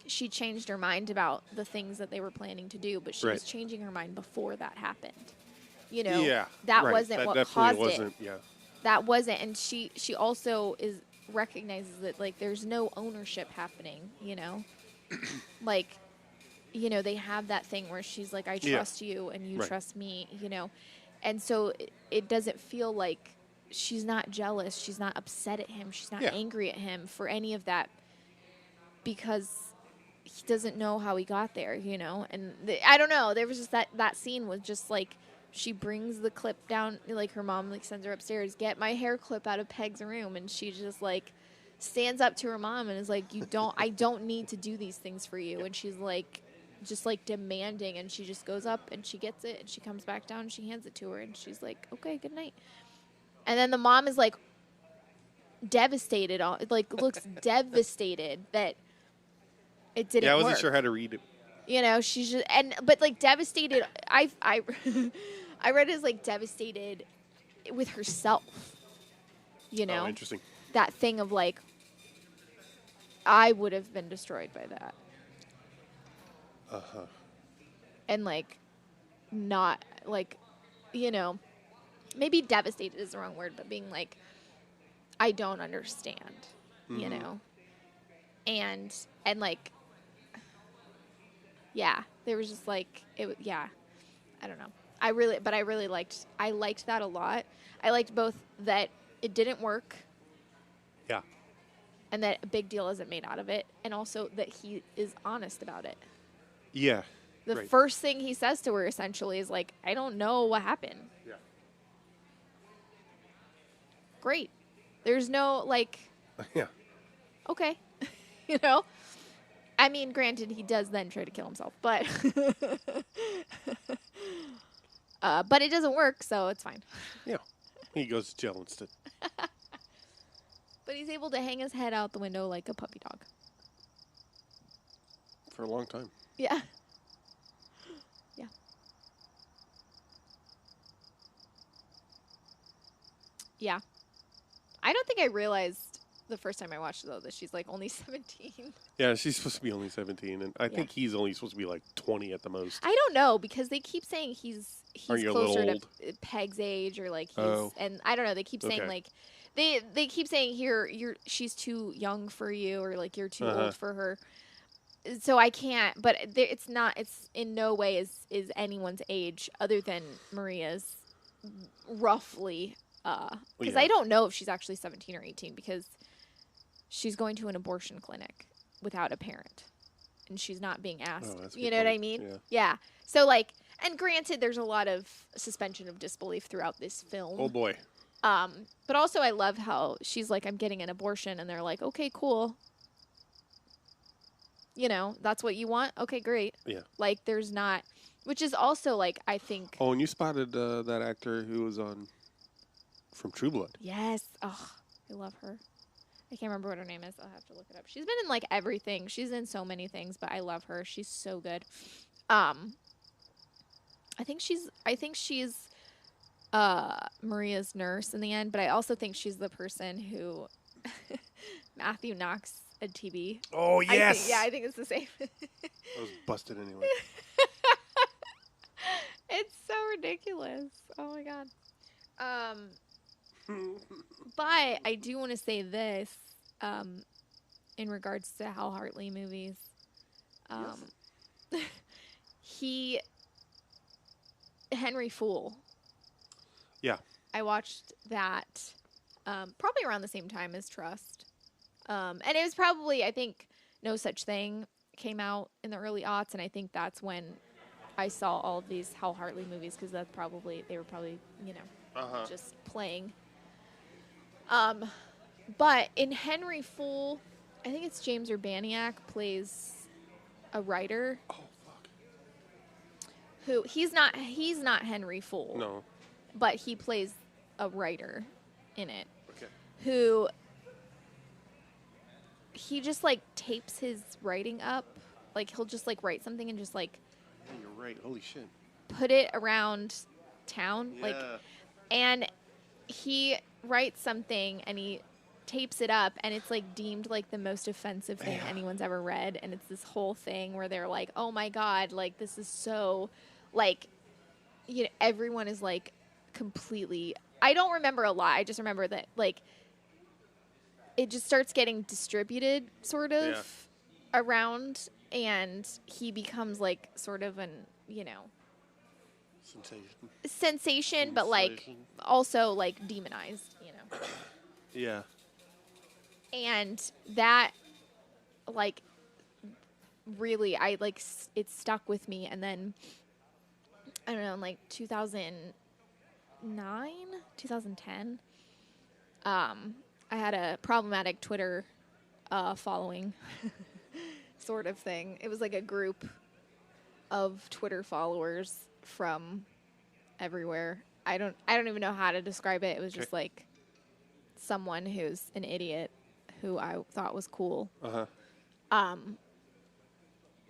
she changed her mind about the things that they were planning to do, but she was changing her mind before that happened. You know, that wasn't what caused it. Yeah. That wasn't, and she also recognizes that like there's no ownership happening. You know, like, you know, they have that thing where she's like, I trust you and you trust me. You know, and so it doesn't feel like she's not jealous, she's not upset at him, she's not angry at him for any of that because he doesn't know how he got there, you know? And I don't know. There was just that scene was just like, she brings the clip down, like her mom like sends her upstairs, get my hair clip out of Peg's room. And she just like stands up to her mom and is like, I don't need to do these things for you. And she's like, just like demanding. And she just goes up and she gets it and she comes back down and she hands it to her. And she's like, okay, good night. And then the mom is like devastated, looks devastated that it didn't work. Yeah, I wasn't sure how to read it. You know, she's just, but like devastated. I read it as like devastated with herself. You know, interesting. That thing of like, I would have been destroyed by that. And like, not like, you know, maybe devastated is the wrong word, but being like, I don't understand. You know, and like. Yeah, there was just like I don't know. I really liked that a lot. I liked both that it didn't work. Yeah. And that a big deal isn't made out of it, and also that he is honest about it. Yeah. The first thing he says to her essentially is like, I don't know what happened. Yeah. Great. There's no like yeah. Okay. You know? I mean, granted, he does then try to kill himself, but but it doesn't work, so it's fine. Yeah. He goes to jail instead. But he's able to hang his head out the window like a puppy dog. For a long time. Yeah. Yeah. Yeah. I don't think I realized the first time I watched it, though, that she's, like, only 17. Yeah, she's supposed to be only 17, and I think he's only supposed to be, like, 20 at the most. I don't know, because they keep saying he's closer to old? Peg's age, or, like, he's... And I don't know, they keep saying, like... They keep saying, she's too young for you, or, like, you're too old for her. So I can't... But it's not... It's in no way is anyone's age, other than Maria's, roughly... Because I don't know if she's actually 17 or 18, because she's going to an abortion clinic without a parent, and she's not being asked. You know what I mean? Yeah. So, like, and granted, there's a lot of suspension of disbelief throughout this film. Oh, boy. But also I love how she's like, I'm getting an abortion, and they're like, okay, cool. You know, that's what you want? Okay, great. Yeah. Like, there's not... Which is also, like, I think... Oh, and you spotted that actor who was on... From True Blood. Yes. Oh, I love her. I can't remember what her name is. I'll have to look it up. She's been in like everything. She's in so many things, but I love her. She's so good. I think she's Maria's nurse in the end, but I also think she's the person who Matthew knocks a TV. Oh, yes. I think it's the same. I was busted anyway. It's so ridiculous. Oh my god. But I do want to say this in regards to Hal Hartley movies. Henry Fool. Yeah. I watched that probably around the same time as Trust. And it was probably, I think, No Such Thing came out in the early aughts, and I think that's when I saw all of these Hal Hartley movies, because they were probably, you know, just playing. But in Henry Fool, I think it's James Urbaniak plays a writer. Oh, fuck. Who he's not Henry Fool. No. But he plays a writer in it. Okay. Who he just like tapes his writing up. Like he'll just like write something and just like Oh, you're right. Holy shit. put it around town. Yeah. Like, and he writes something and he tapes it up, and it's like deemed like the most offensive thing anyone's ever read, and it's this whole thing where they're like, oh my god, like this is so, like, you know, everyone is like completely, I don't remember a lot, I just remember that like it just starts getting distributed sort of around, and he becomes like sort of an, you know, sensation, but like also like demonized, you know. Yeah. And that like really, I like it stuck with me. And then I don't know, in like 2009, 2010, I had a problematic Twitter following sort of thing. It was like a group of Twitter followers from everywhere. I don't even know how to describe it. It was just like someone who's an idiot who I thought was cool.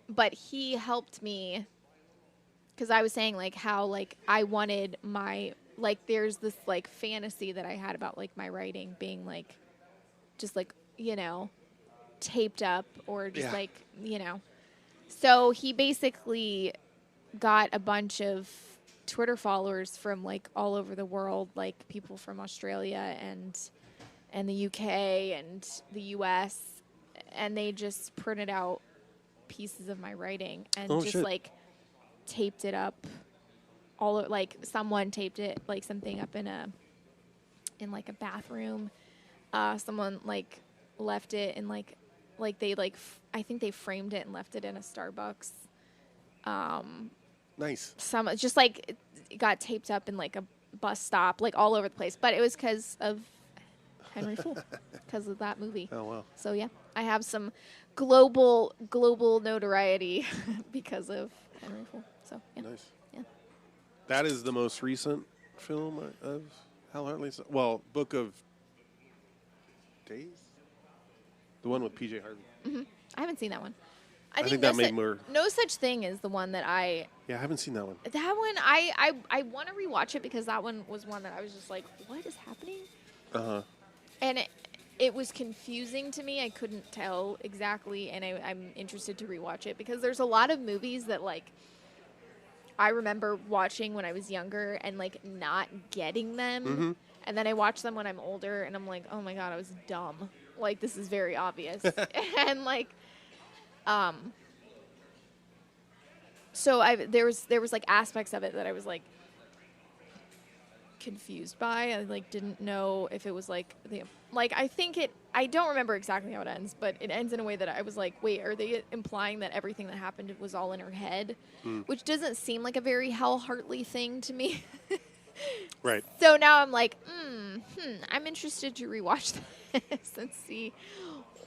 But he helped me because I was saying like how like I wanted my, like there's this like fantasy that I had about like my writing being like just like, you know, taped up or just like, you know. So he basically got a bunch of Twitter followers from like all over the world, like people from Australia and the UK and the US, and they just printed out pieces of my writing and like taped it up all, like someone taped it like something up in like a bathroom. Someone like left it in like they like I think they framed it and left it in a Starbucks. Nice. Some just like it got taped up in like a bus stop, like all over the place. But it was because of Henry Fool, because of that movie. Oh wow. So yeah. I have some global notoriety because of Henry Fool. So yeah. Nice. Yeah. That is the most recent film of Hal Hartley's. Well, Book of Days, the one with PJ Harvey. Mm-hmm. I haven't seen that one. I think that made more. No Such Thing is the one that I. Yeah, I haven't seen that one. That one, I want to rewatch it because that one was one that I was just like, what is happening? And it was confusing to me. I couldn't tell exactly, and I'm interested to rewatch it because there's a lot of movies that like I remember watching when I was younger and like not getting them, and then I watch them when I'm older, and I'm like, oh my god, I was dumb. Like this is very obvious, and like. So there was like aspects of it that I was like confused by. I like didn't know if it was like I don't remember exactly how it ends, but it ends in a way that I was like, wait, are they implying that everything that happened was all in her head? Which doesn't seem like a very Hal Hartley thing to me. Right. So now I'm like, I'm interested to rewatch this and see,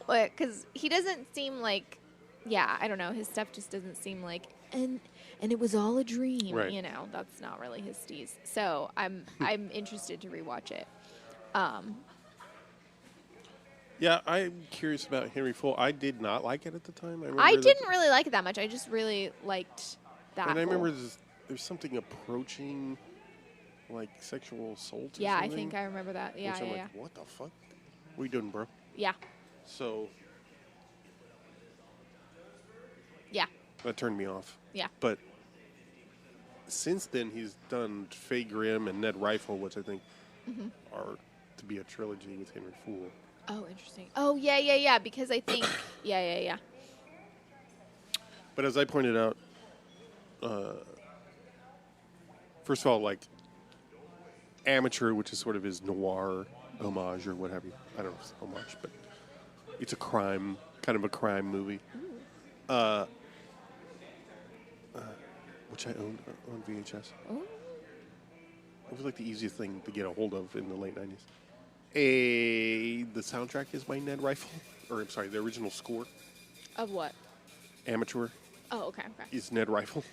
because he doesn't seem like. Yeah, I don't know. His stuff just doesn't seem like, and it was all a dream. Right. You know, that's not really his steez. So I'm interested to rewatch it. Yeah, I'm curious about Henry Fool. I did not like it at the time. I didn't really like it that much. I just really liked that. And I remember there's something approaching, like sexual assault. Yeah, or I something, think I remember that. Yeah, which I'm yeah, like, what the fuck? What are you doing, bro? yeah. So. Yeah. That turned me off. Yeah. But since then, he's done Faye Grimm and Ned Rifle, which I think are to be a trilogy with Henry Fool. Oh, interesting. Oh, yeah. Because I think, yeah. But as I pointed out, first of all, like Amateur, which is sort of his noir homage or what have you. I don't know if it's homage, but it's a crime, kind of a crime movie. Which I owned on VHS. Oh. It was like the easiest thing to get a hold of in the late 90s. The soundtrack is by Ned Rifle. Or, I'm sorry, the original score. Of what? Amateur. Oh, okay. Is Ned Rifle.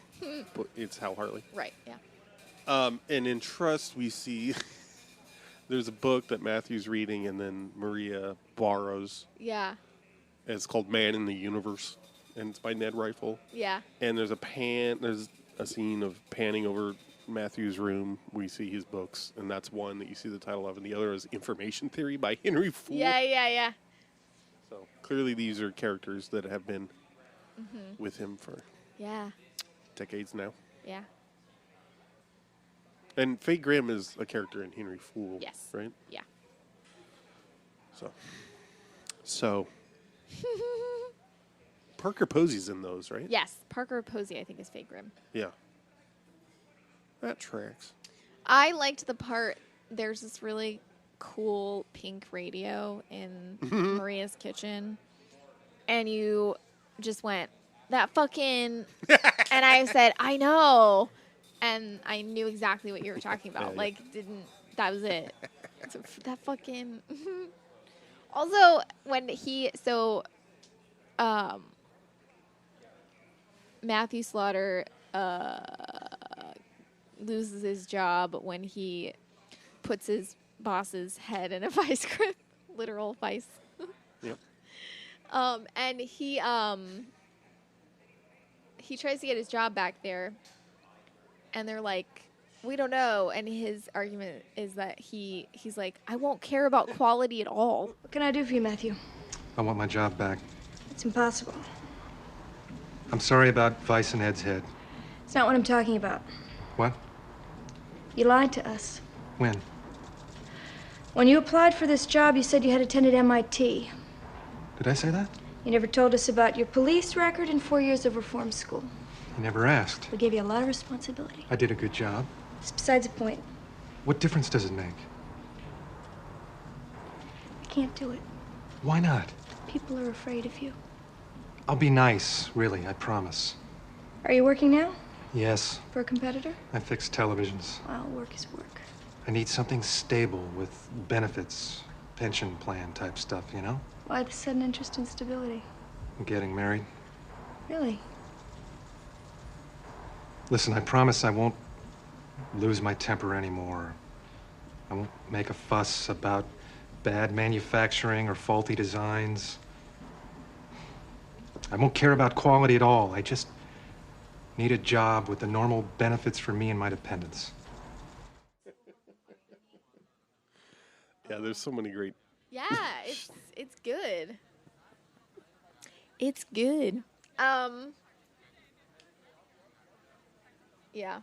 But it's Hal Hartley. Right, yeah. And in Trust, we see there's a book that Matthew's reading and then Maria borrows. Yeah. And it's called Man in the Universe. And it's by Ned Rifle. Yeah. And there's a scene of panning over Matthew's room. We see his books, and that's one that you see the title of, and the other is Information Theory by Henry Fool. Yeah. So clearly these are characters that have been with him for decades now. Yeah. And Faye Grimm is a character in Henry Fool. Yes. Right? Yeah. So. Parker Posey's in those, right? Yes. Parker Posey, I think, is Faye Grimm. Yeah. That tracks. I liked the part, there's this really cool pink radio in Maria's kitchen, and you just went, that fucking, and I said, I know, and I knew exactly what you were talking about. That was it. So, that fucking, also, when Matthew Slaughter loses his job when he puts his boss's head in a vice grip, literal vice. Yep. And he tries to get his job back there, and they're like, we don't know. And his argument is that he's like, I won't care about quality at all. What can I do for you, Matthew? I want my job back. It's impossible. I'm sorry about Vice and Ed's head. It's not what I'm talking about. What? You lied to us. When? When you applied for this job, you said you had attended MIT. Did I say that? You never told us about your police record and 4 years of reform school. You never asked. We gave you a lot of responsibility. I did a good job. It's besides the point. What difference does it make? I can't do it. Why not? People are afraid of you. I'll be nice, really, I promise. Are you working now? Yes. For a competitor? I fix televisions. Well, work is work. I need something stable with benefits, pension plan type stuff, you know? Why the sudden interest in stability? I'm getting married. Really? Listen, I promise I won't lose my temper anymore. I won't make a fuss about bad manufacturing or faulty designs. I won't care about quality at all. I just need a job with the normal benefits for me and my dependents. Yeah, there's so many great. Yeah, it's good. It's good. Yeah.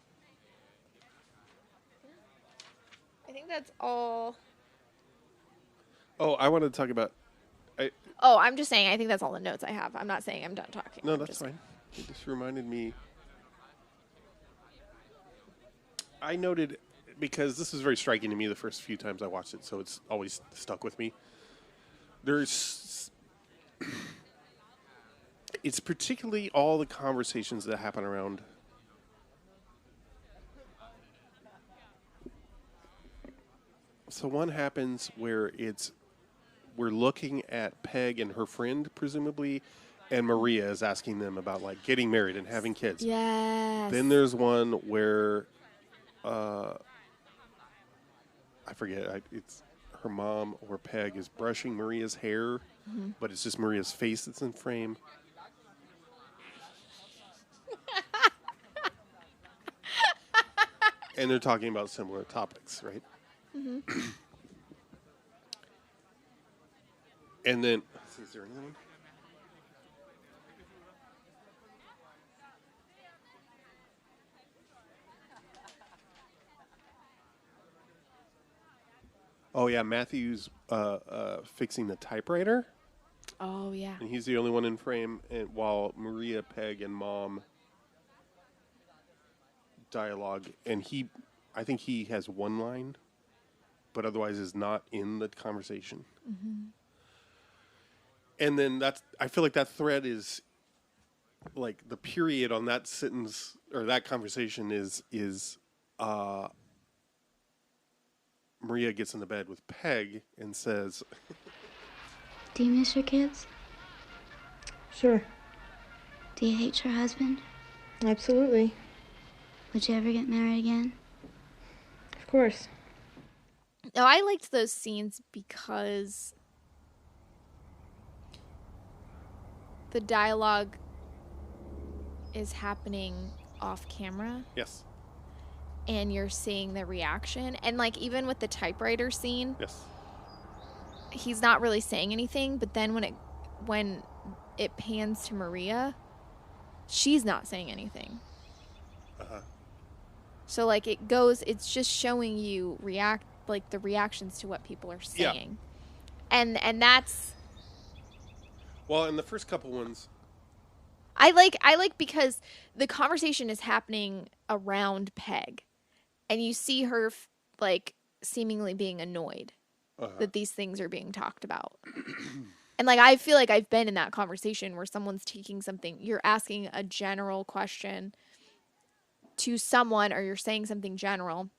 I think that's all. Oh, I wanted to talk about. I'm just saying I think that's all the notes I have. I'm not saying I'm done talking. No, that's fine. It just reminded me. I noted, because this was very striking to me the first few times I watched it, so it's always stuck with me. It's particularly all the conversations that happen around. So one happens where we're looking at Peg and her friend, presumably, and Maria is asking them about, like, getting married and having kids. Yes. Then there's one where, I forget, it's her mom or Peg is brushing Maria's hair, but it's just Maria's face that's in frame. And they're talking about similar topics, right? Mm-hmm. And then, is there anything? Oh yeah, Matthew's fixing the typewriter. Oh yeah. And he's the only one in frame, and while Maria, Peg, and Mom dialogue, and I think he has one line, but otherwise is not in the conversation. Mm-hmm. And then I feel like that thread is, like, the period on that sentence or that conversation is Maria gets in the bed with Peg and says, Do you miss your kids? Sure. Do you hate your husband? Absolutely. Would you ever get married again? Of course. No, I liked those scenes because the dialogue is happening off camera. yes. And you're seeing the reaction. And, like, even with the typewriter scene, Yes. he's not really saying anything. But then when it pans to Maria, she's not saying anything. Uh-huh. So, like, it's just showing you the reactions to what people are saying. Yeah. And that's... Well, in the first couple ones... I like because the conversation is happening around Peg. And you see her, like, seemingly being annoyed that these things are being talked about. And, like, I feel like I've been in that conversation where someone's taking something, you're asking a general question to someone, or you're saying something general,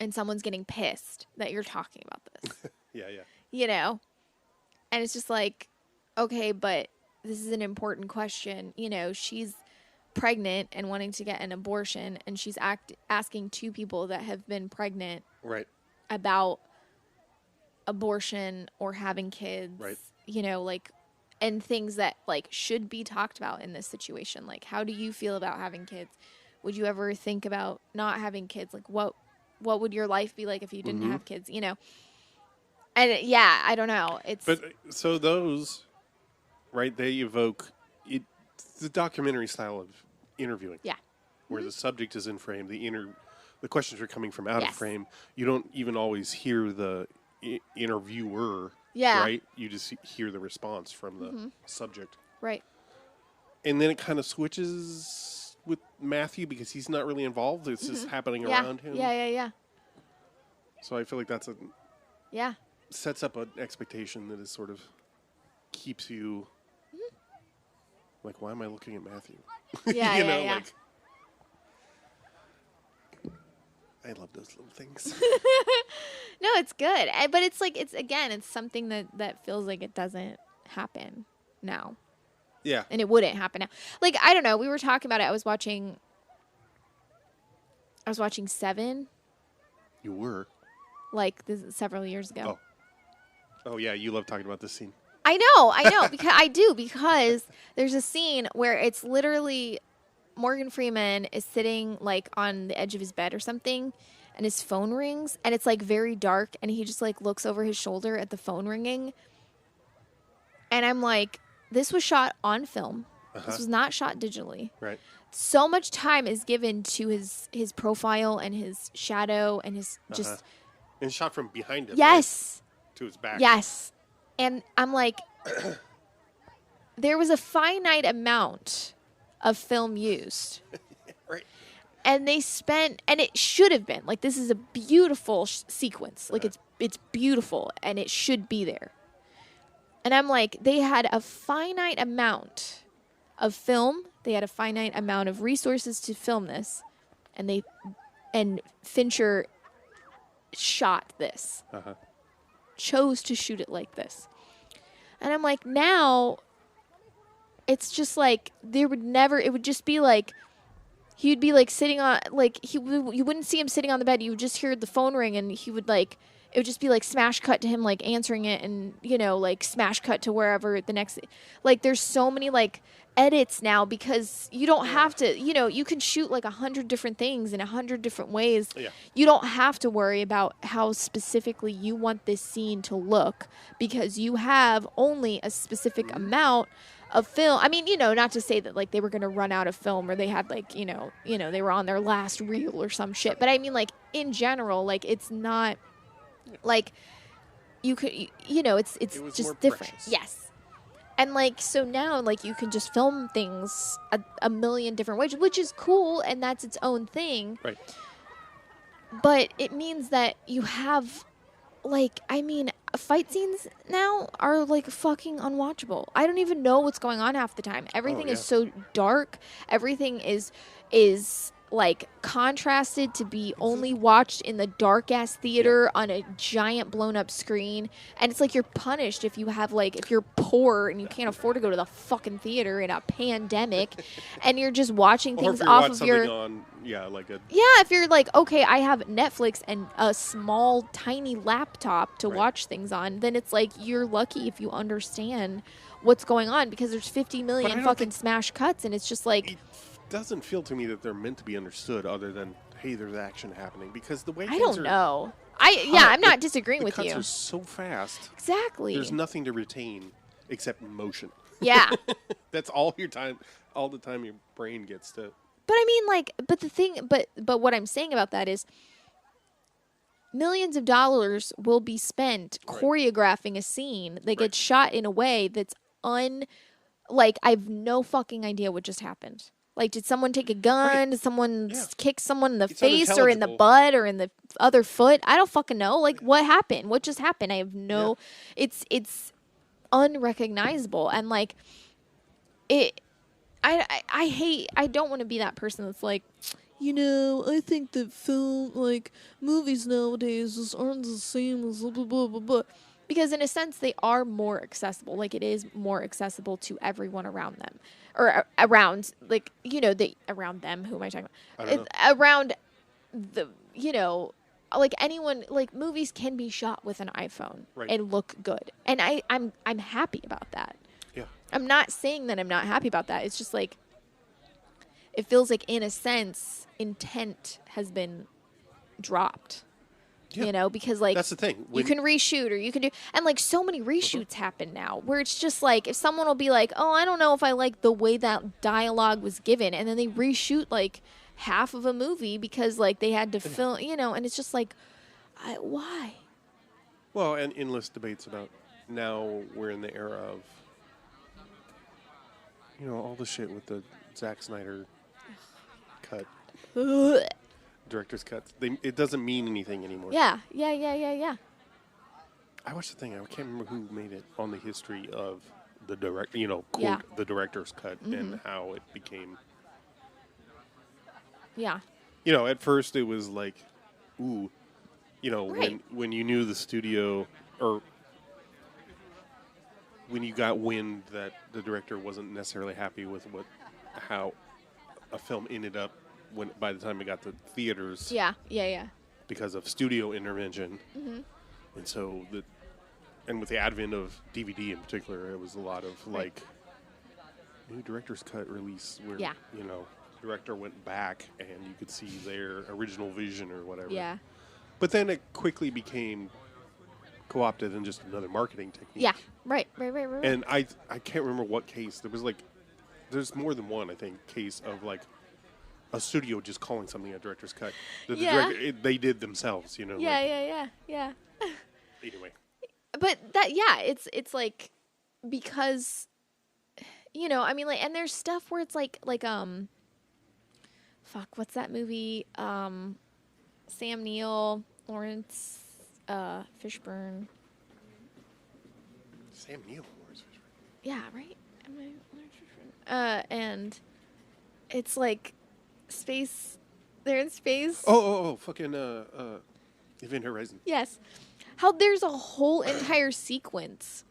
and someone's getting pissed that you're talking about this. Yeah. You know? And it's just like, okay, but this is an important question. You know, she's pregnant and wanting to get an abortion, and she's asking two people that have been pregnant about abortion or having kids, you know, like, and things that, like, should be talked about in this situation. Like, how do you feel about having kids? Would you ever think about not having kids? Like, what would your life be like if you didn't have kids, you know? And I don't know. But so those, right, they evoke the documentary style of interviewing. Yeah. Where the subject is in frame, the questions are coming from out of frame. You don't even always hear the interviewer, right? You just hear the response from the subject. Right. And then it kind of switches with Matthew because he's not really involved. It's just happening around him. Yeah. So I feel like that's Yeah. Sets up an expectation that is sort of keeps you like, why am I looking at Matthew? Yeah, you know, yeah. like, I love those little things. No, it's good. But it's like, it's something that feels like it doesn't happen now. Yeah. And it wouldn't happen now. Like, I don't know. We were talking about it. I was watching Seven. You were? Like, several years ago. Oh, yeah. You love talking about this scene. I know. Because there's a scene where it's literally Morgan Freeman is sitting, like, on the edge of his bed or something, and his phone rings, and it's, like, very dark, and he just, like, looks over his shoulder at the phone ringing. And I'm like, this was shot on film. This was not shot digitally. Right. So much time is given to his profile and his shadow and his just... And shot from behind him. Yes. Right? To his back. Yes. And I'm like, there was a finite amount of film used. Right. And they spent, and it should have been, like, this is a beautiful sequence. Like, it's beautiful, and it should be there. And I'm like, they had a finite amount of film. They had a finite amount of resources to film this. And Fincher shot this. Chose to shoot it like this. And I'm like, now, it's just like, it would just be like, he'd be like sitting on, like, you wouldn't see him sitting on the bed. You would just hear the phone ring, and he would, like, it would just be like smash cut to him, like, answering it, and, you know, like, smash cut to wherever the next, like, there's so many, like, edits now, because you don't have to, you know, you can shoot like 100 different things in 100 different ways. Yeah. You don't have to worry about how specifically you want this scene to look, because you have only a specific amount of film. I mean, you know, not to say that, like, they were going to run out of film, or they had, like, you know, they were on their last reel or some shit. But I mean, like, in general, like, it's not like you could, you know, it's just different. Precious. Yes. And, like, so now, like, you can just film things a million different ways, which is cool, and that's its own thing. Right. But it means that you have, like, I mean, fight scenes now are, like, fucking unwatchable. I don't even know what's going on half the time. Everything is so dark. Everything is like, contrasted to be only watched in the dark-ass theater on a giant blown-up screen. And it's like you're punished if you have, like, if you're poor and you can't afford to go to the fucking theater in a pandemic, and you're just watching things off of your... if you're like, okay, I have Netflix and a small, tiny laptop to watch things on, then it's like you're lucky if you understand what's going on, because there's 50 million fucking smash cuts, and it's just like... Doesn't feel to me that they're meant to be understood other than, hey, there's action happening, because the way I don't know. I'm not disagreeing with you. The cuts are so fast. Exactly. There's nothing to retain except motion. Yeah. That's all the time your brain gets to. But I mean, like, but what I'm saying about that is millions of dollars will be spent choreographing a scene that gets shot in a way that's like, I have no fucking idea what just happened. Like, did someone take a gun? Did someone kick someone in the face or in the butt or in the other foot? I don't fucking know. Like, what happened? What just happened? I have no... It's unrecognizable. And, like, I don't want to be that person that's like, you know, I think that movies nowadays just aren't the same as blah, blah, blah, blah. Because in a sense, they are more accessible. Like, it is more accessible to everyone around them. Or around, like, you know, around them. Who am I talking about? Around the, you know, like, anyone, like, movies can be shot with an iPhone and look good. And I'm happy about that. Yeah. I'm not saying that I'm not happy about that. It's just like, it feels like, in a sense, intent has been dropped. Yeah. You know, because, like, that's the thing. You can reshoot, or you can do, and, like, so many reshoots happen now where it's just like, if someone will be like, oh, I don't know if I like the way that dialogue was given, and then they reshoot, like, half of a movie because, like, they had to film, you know, and it's just like, why? Well, and endless debates about, now we're in the era of, you know, all the shit with the Zack Snyder cut. Director's cuts. It doesn't mean anything anymore. Yeah. I watched the thing. I can't remember who made it, on the history of the quote, the director's cut, and how it became. Yeah. You know, at first it was like, ooh, You know, Right. when you knew the studio, or when you got wind that the director wasn't necessarily happy with how a film ended up by the time it got to theaters. Yeah. Because of studio intervention. Mm-hmm. And so and with the advent of DVD in particular, it was a lot of like new director's cut release where you know, director went back and you could see their original vision or whatever. Yeah. But then it quickly became co-opted and just another marketing technique. Yeah. Right. And I can't remember what case. There's more than one, I think, case of like a studio just calling something a director's cut. They did themselves, you know. Yeah. Anyway. But it's like, because, you know, I mean, like, and there's stuff where it's like fuck, what's that movie? Sam Neill, Lawrence Fishburne. Sam Neill, Lawrence Fishburne. Yeah, right? Am I Lawrence Fishburne? And it's like space. They're in space. Oh, fucking Event Horizon. Yes. How there's a whole entire sequence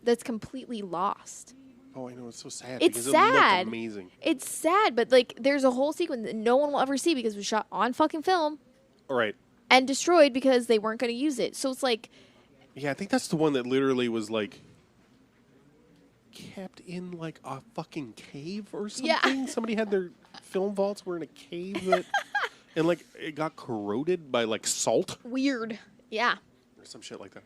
that's completely lost. Oh, I know, it's so sad. It's because sad. It looked amazing. It's sad, but like there's a whole sequence that no one will ever see because it was shot on fucking film. All right. And destroyed because they weren't going to use it. So it's like... Yeah, I think that's the one that literally was like kept in like a fucking cave or something. Yeah. Somebody had their film vaults were in a cave that, and like it got corroded by like salt. Weird. Yeah. Or some shit like that.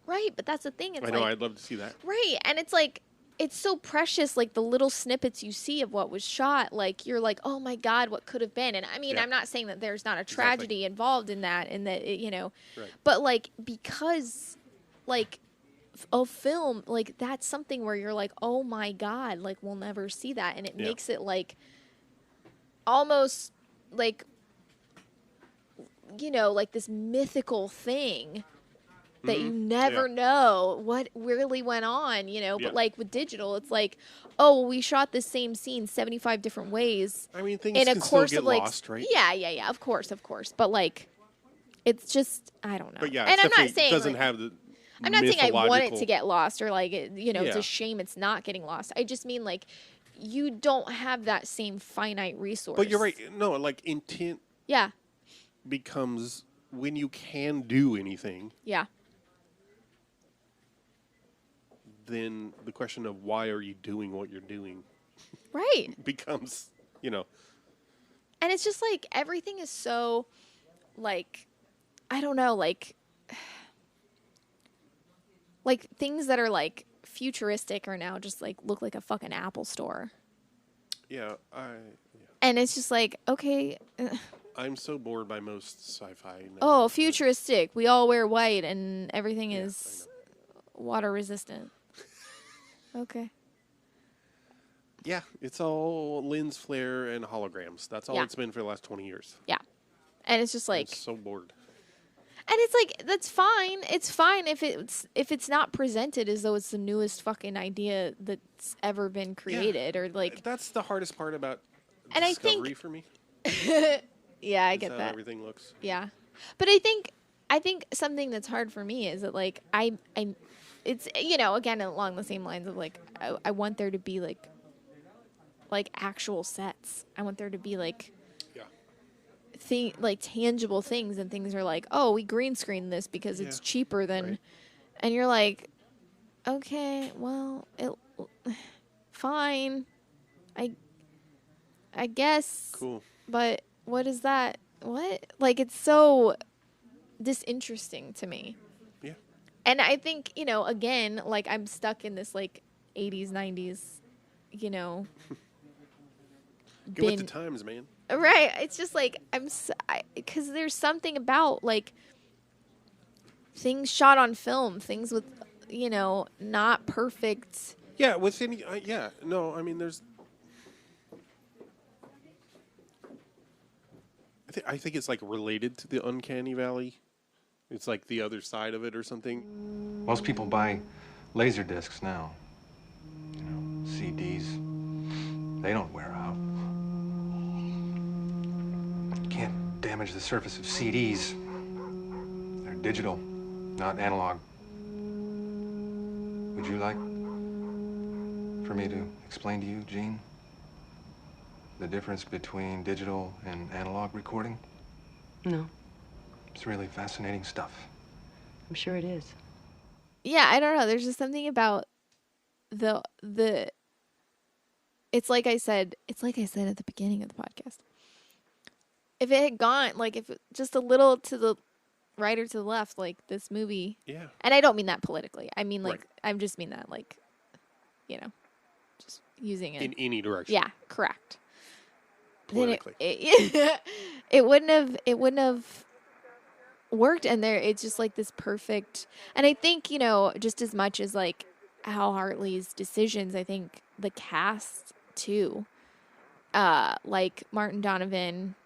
Right, but that's the thing. It's I know, like, I'd love to see that. Right, and it's like, it's so precious, like the little snippets you see of what was shot. Like, you're like, oh my God, what could have been? And I mean, I'm not saying that there's not a tragedy involved in that, and that, you know, but like, because, like, of film, like, that's something where you're like, oh my God, like, we'll never see that. And it makes it like, almost like, you know, like this mythical thing that you never know what really went on, you know. But like with digital, it's like, oh, we shot the same scene 75 different ways. I mean, things in a can course still get of like, lost, right? Yeah, of course. But like, it's just, I don't know. But yeah, and I'm not saying it doesn't like, have the. I'm not saying I want it to get lost or like, you know, it's Yeah. a shame it's not getting lost. I just mean like, you don't have that same finite resource. But you're right. No, like intent. Yeah. Becomes when you can do anything. Yeah. Then the question of why are you doing what you're doing, right, becomes, you know. And it's just like everything is so, like, I don't know, like things that are like futuristic are now just like look like a fucking Apple store. Yeah, And it's just like, okay. I'm so bored by most sci-fi. Now. Oh, futuristic. We all wear white and everything is water resistant. Okay. Yeah, it's all lens flare and holograms. That's all it's been for the last 20 years. Yeah. And it's just like, I'm so bored. And it's like, that's fine. It's fine if it's not presented as though it's the newest fucking idea that's ever been created or like. That's the hardest part about and discovery for me. Yeah, I get how that. Everything looks. Yeah, but I think something that's hard for me is that like it's, you know, again along the same lines of like I want there to be like actual sets. I want there to be like like tangible things, and things are like, oh, we green screen this because it's cheaper than, and you're like, okay, well, fine, I guess. Cool. But what is that? What? Like, it's so disinteresting to me. Yeah. And I think, you know, again, like, I'm stuck in this, like, 80s, 90s, you know. Get with the times, man. Right. It's just, like, because there's something about, like, things shot on film, things with, you know, not perfect. Yeah, with any, no, I mean, there's. I think it's like related to the uncanny valley. It's like the other side of it or something. Most people buy laser discs now. You know, CDs. They don't wear out. You can't damage the surface of CDs. Digital, not analog. Would you like for me to explain to you, Gene, the difference between digital and analog recording? No. It's really fascinating stuff. I'm sure it is. Yeah, I don't know. There's just something about the it's like I said at the beginning of the podcast. If it had gone, like, if just a little to the right or to the left, like this movie. Yeah. And I don't mean that politically. I mean, like, Right. I just mean that, like, just using it. In any direction. Yeah, correct. Politically. Then it wouldn't have worked. And it's just like this perfect. And I think, just as much as like Hal Hartley's decisions, I think the cast too, like Martin Donovan.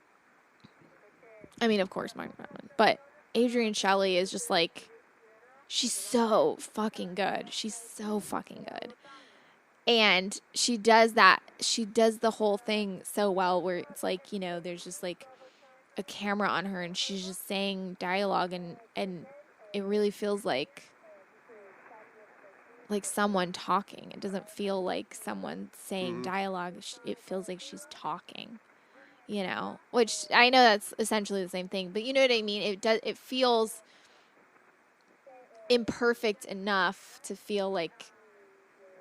I mean, of course, Martin Donovan, but Adrienne Shelley is just like, she's so fucking good. She's so fucking good. And she does that. She does the whole thing so well where it's like, there's just like a camera on her and she's just saying dialogue and it really feels like someone talking. It doesn't feel like someone saying dialogue. It feels like she's talking. Which I know that's essentially the same thing, but you know what I mean? It feels imperfect enough to feel like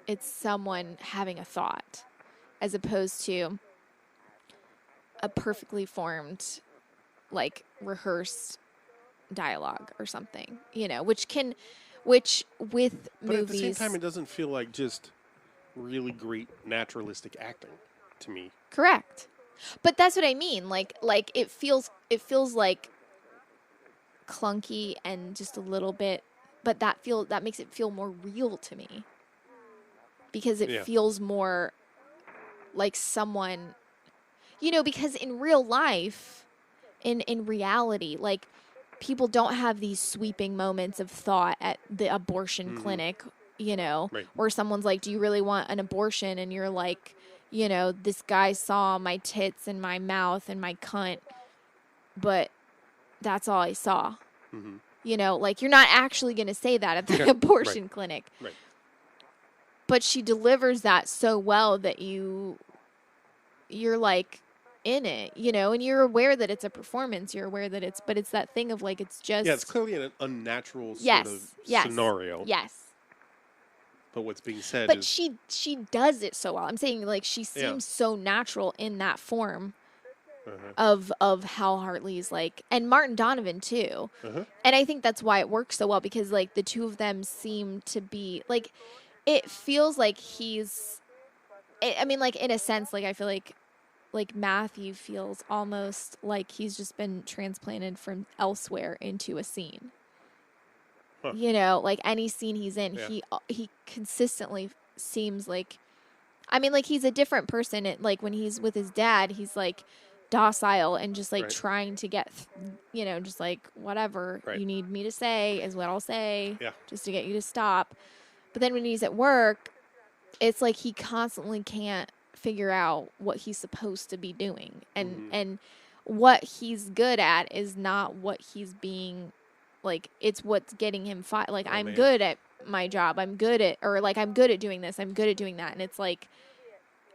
it's someone having a thought as opposed to a perfectly formed, like, rehearsed dialogue or something, which with but movies. At the same time, it doesn't feel like just really great naturalistic acting to me. Correct. But that's what I mean. Like it feels like clunky and just a little bit, but that makes it feel more real to me. Because it feels more like someone, because in real life, in reality, like, people don't have these sweeping moments of thought at the abortion clinic, Right. where someone's like, do you really want an abortion? And you're like, this guy saw my tits and my mouth and my cunt, but that's all I saw. Mm-hmm. Like, you're not actually going to say that at the abortion clinic. Right. But she delivers that so well that you're like in it, and you're aware that it's a performance. You're aware that it's that thing of like, it's just. Yeah, it's clearly an unnatural sort of scenario. Yes. But what's being said but is. she does it so well. I'm saying, like, she seems so natural in that form of Hal Hartley's, like, and Martin Donovan too. And I think that's why it works so well, because like the two of them seem to be like, it feels like I mean, like, in a sense, like, I feel like Matthew feels almost like he's just been transplanted from elsewhere into a scene. Like any scene he's in, he consistently seems like, I mean, like, he's a different person. Like, when he's with his dad, he's like docile and just like trying to get, just like, whatever you need me to say is what I'll say, just to get you to stop. But then when he's at work, it's like he constantly can't figure out what he's supposed to be doing. And what he's good at is not what he's being, like, it's what's getting him fired. Like, I'm good at my job. I'm good at doing this. I'm good at doing that. And it's like,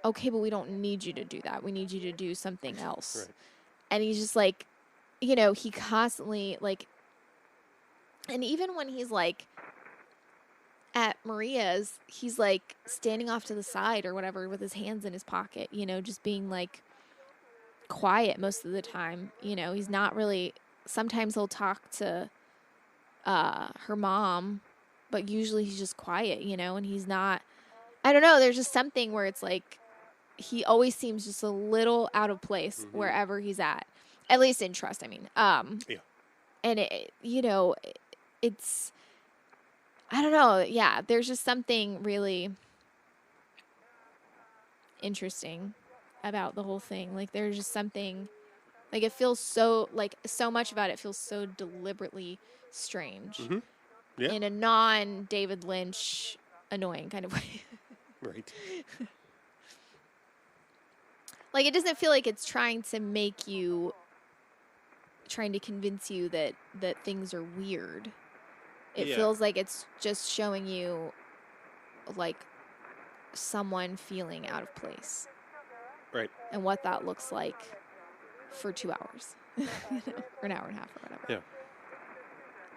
okay, but we don't need you to do that. We need you to do something else. Right. And he's just like, he constantly, like, and even when he's like, at Maria's, he's like standing off to the side or whatever with his hands in his pocket, just being like quiet most of the time. He's not really, sometimes he'll talk to her mom, but usually he's just quiet, and he's not, I don't know, there's just something where it's like he always seems just a little out of place wherever he's at least in Trust, I mean. And it, it's, I don't know. Yeah, there's just something really interesting about the whole thing. Like, there's just something, like, it feels so, like, so much about it feels so deliberately strange. In a non-David Lynch annoying kind of way. Right. Like, it doesn't feel like it's trying to make you trying to convince you that things are weird. It Yeah. feels like it's just showing you like someone feeling out of place. Right. And what that looks like for 2 hours. Or an hour and a half or whatever. Yeah.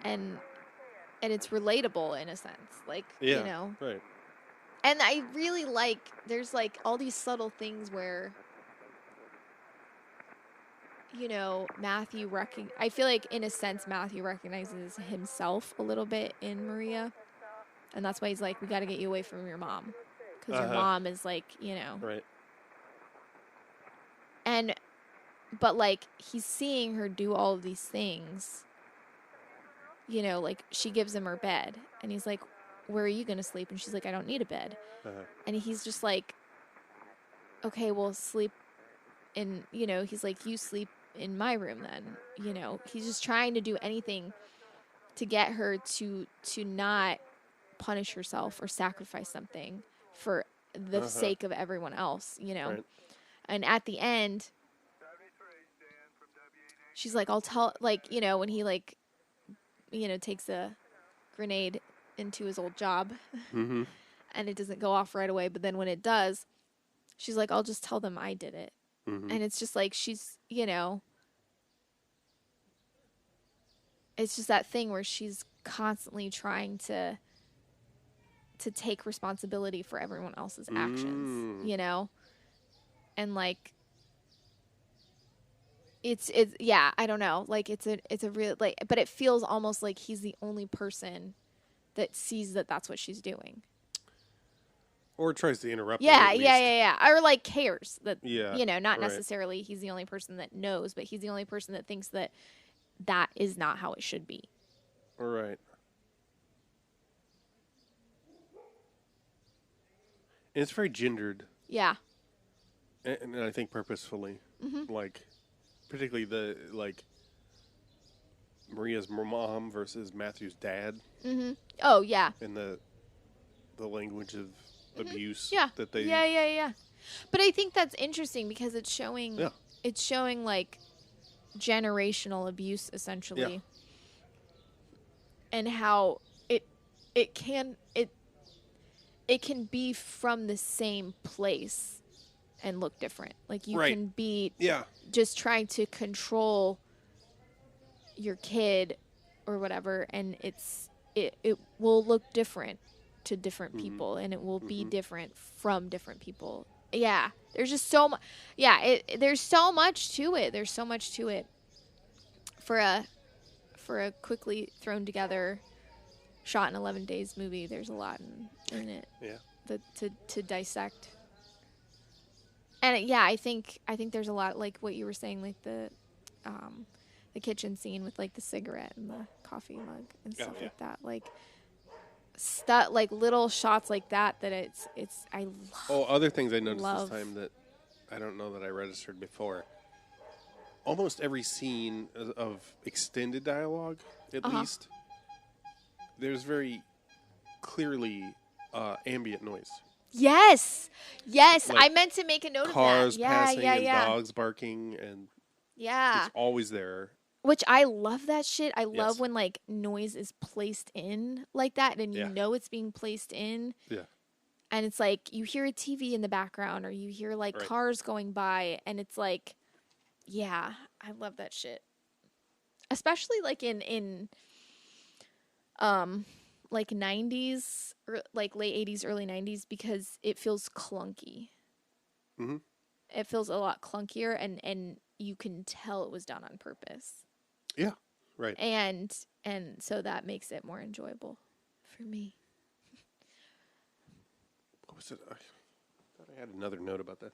And it's relatable in a sense. Like, Yeah. you know. Right. And I really like, there's like all these subtle things where, you know, I feel like in a sense Matthew recognizes himself a little bit in Maria. And that's why he's like, we got to get you away from your mom. Because your mom is like, you know. Right. But like, he's seeing her do all of these things. You know, like, she gives him her bed. And he's like, where are you going to sleep? And she's like, I don't need a bed. And he's just like, okay, well, sleep in, you know, he's like, you sleep in my room then. You know, he's just trying to do anything to get her to not punish herself or sacrifice something for the sake of everyone else, you know. Right. And at the end, she's like, I'll tell, like, you know, when he, like, you know, takes a grenade into his old job Mm-hmm. and it doesn't go off right away. But then when it does, she's like, I'll just tell them I did it. Mm-hmm. And it's just like, she's, you know, it's just that thing where she's constantly trying to take responsibility for everyone else's actions, you know? And like, it's yeah, I don't know. Like, it's a real, like, but it feels almost like he's the only person that sees that that's what she's doing. Or tries to interrupt. Yeah. Or like cares that, Yeah, you know, not right. necessarily he's the only person that knows, but he's the only person that thinks that is not how it should be. All right. And it's very gendered. Yeah. And I think purposefully. Mm-hmm. Like, particularly the, like, Maria's mom versus Matthew's dad. Mm-hmm. Oh, yeah. And the language of abuse Yeah. that they... Yeah. But I think that's interesting because it's showing... Yeah. It's showing, like, generational abuse, essentially. Yeah. And how it can be from the same place and look different. Like, you Right. can be Yeah. just trying to control your kid or whatever, and it will look different to different people, and it will be different from different people. Yeah, there's just so much. Yeah, there's so much to it. There's so much to it for a quickly thrown together, shot in 11 days movie. There's a lot in it. Yeah. To dissect. And yeah, I think there's a lot, like what you were saying, like the kitchen scene with like the cigarette and the coffee mug and stuff like that, like stuff, like little shots like that. It's I love. Oh, other things I noticed this time that I don't know that I registered before. Almost every scene of extended dialogue, at least, there's very clearly ambient noise. Yes. Like I meant to make a note of that. Cars passing and yeah. dogs barking, and yeah, it's always there. Which I love that shit. I love Yes. when like noise is placed in like that, and you know it's being placed in. Yeah. And it's like you hear a TV in the background, or you hear like cars going by, and it's like, yeah, I love that shit. Especially like in like 90s or like late 80s, early 90s, because it feels clunky. Mm-hmm. It feels a lot clunkier, and you can tell it was done on purpose. Yeah, right. And so that makes it more enjoyable for me. What was it? I thought I had another note about that.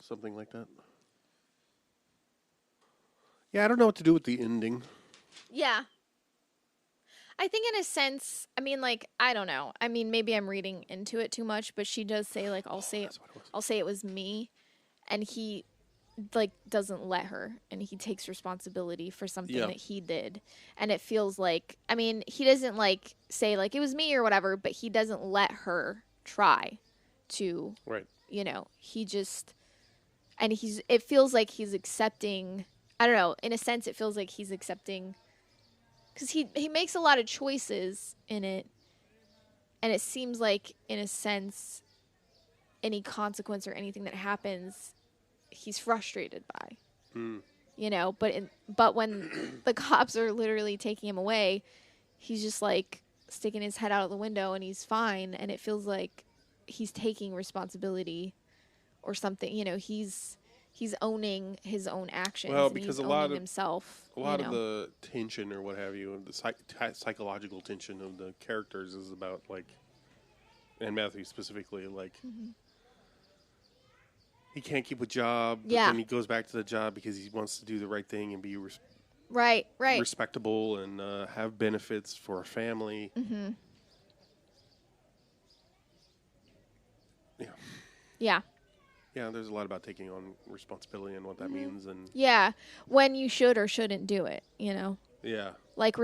Something like that. Yeah, I don't know what to do with the ending. Yeah. I think in a sense, I mean, like, I don't know. I mean, maybe I'm reading into it too much, but she does say, like, I'll say it was me. And he, like, doesn't let her. And he takes responsibility for something that he did. And it feels like, I mean, he doesn't, like, say, like, it was me or whatever, but he doesn't let her try to, you know, he just, and it feels like he's accepting I don't know. In a sense, it feels like he's accepting, because he makes a lot of choices in it, and it seems like, in a sense, any consequence or anything that happens, he's frustrated by. You know, but when the cops are literally taking him away, he's just like sticking his head out of the window and he's fine, and it feels like he's taking responsibility or something. You know, he's owning his own actions. Well, and because he's a lot owning of himself. A lot of the tension or what have you, and the psychological tension of the characters is about, like, and Matthew specifically, like, he can't keep a job, but then he goes back to the job because he wants to do the right thing and be right, respectable and have benefits for a family. Mm-hmm. Yeah. Yeah. Yeah, there's a lot about taking on responsibility and what that means, and yeah, when you should or shouldn't do it, you know. Yeah. Like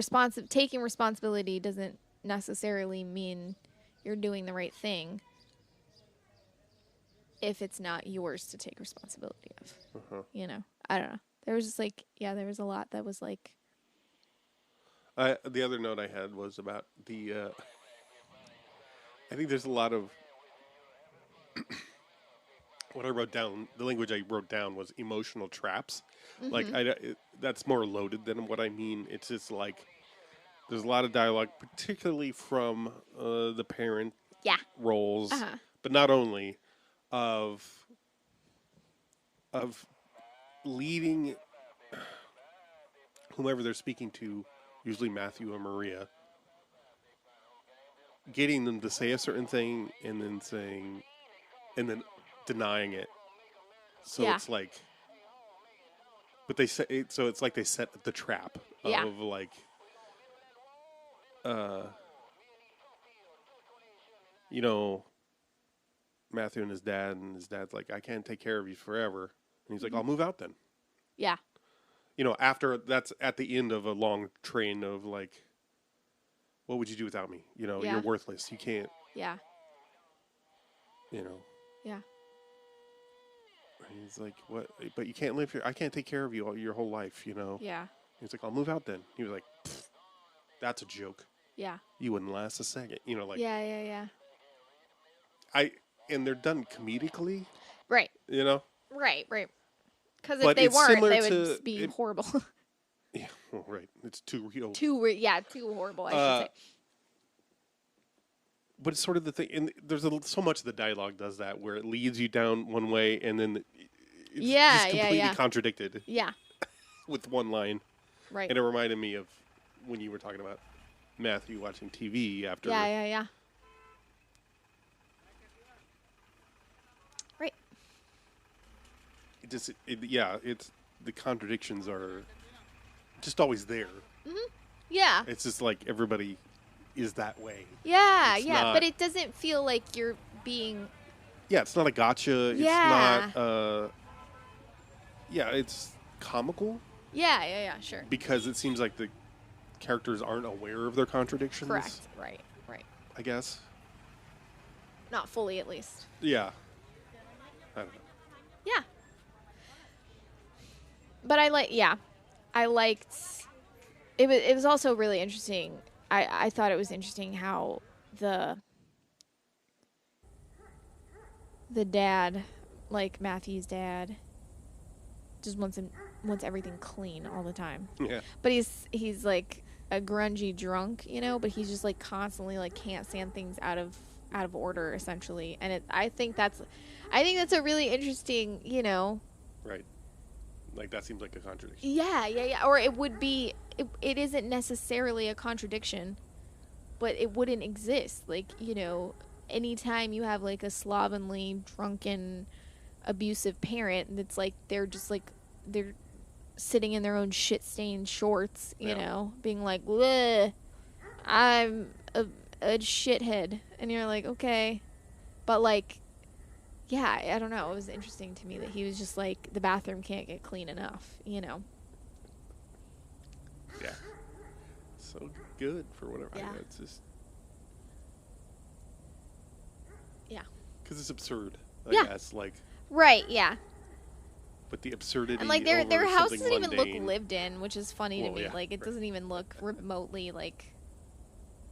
taking responsibility doesn't necessarily mean you're doing the right thing if it's not yours to take responsibility of. You know, I don't know. There was just like, there was a lot that was like. The other note I had was about the. I think there's a lot of. What I wrote down, the language I wrote down was emotional traps. Like, that's more loaded than what I mean. It's just like, there's a lot of dialogue, particularly from the parent roles, but not only, of leading whomever they're speaking to, usually Matthew or Maria, getting them to say a certain thing and then denying it. So it's like, but they say it, so it's like they set the trap of like, you know, Matthew and his dad's like, I can't take care of you forever, and he's like, I'll move out then. Yeah. You know, after that's at the end of a long train of like, what would you do without me? You know, you're worthless. You can't. Yeah. You know. Yeah. And he's like, what? But you can't live here. I can't take care of you your whole life, you know? Yeah. He's like, I'll move out then. He was like, that's a joke. Yeah. You wouldn't last a second. You know, like. Yeah. And they're done comedically. Right. You know? Right. Because if they weren't, they would just be horrible. Yeah, well, right. It's too real. Too horrible, I should say. But it's sort of the thing, and there's so much of the dialogue does that, where it leads you down one way, and then it's just completely contradicted. Yeah. With one line. Right. And it reminded me of when you were talking about Matthew watching TV after. Yeah. Right. It's the contradictions are just always there. Mm-hmm. Yeah. It's just like everybody is that way. Yeah, it's not, but it doesn't feel like you're being. Yeah, it's not a gotcha. Yeah. It's not. It's comical. Yeah, sure. Because it seems like the characters aren't aware of their contradictions. Correct. Right. I guess. Not fully, at least. Yeah. I don't know. Yeah. But I liked. It was also really interesting. I thought it was interesting how the dad, like Matthew's dad, just wants everything clean all the time. Yeah. But he's like a grungy drunk, you know, but he's just like constantly like can't stand things out of order essentially. And I think that's a really interesting, you know. Right. Like that seems like a contradiction. Yeah. Or it would be. It isn't necessarily a contradiction, but it wouldn't exist. Like, you know, anytime you have like a slovenly, drunken, abusive parent, that's like they're sitting in their own shit-stained shorts, you know, being like, I'm a shithead, and you're like, okay, but like, yeah, I don't know. It was interesting to me that he was just like, the bathroom can't get clean enough, you know. Yeah. So good for whatever. Yeah. It's just. Yeah. Because it's absurd, I guess. Like. Right, yeah. But the absurdity And like their house something doesn't even look mundane. lived in, which is funny to me. Yeah, Like it doesn't even look remotely like.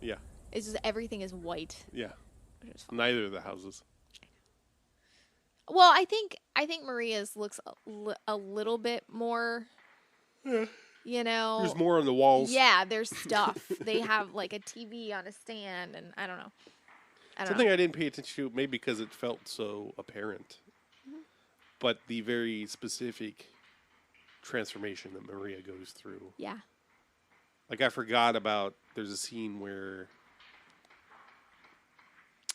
Yeah. It's just everything is white. Yeah. Neither of the houses. Well, I think Maria's looks a little bit more. Yeah. You know, There's more on the walls. Yeah, there's stuff. They have like a TV on a stand, and I don't know. Something I didn't pay attention to, maybe because it felt so apparent, but the very specific transformation that Maria goes through. Yeah. Like I forgot about. There's a scene where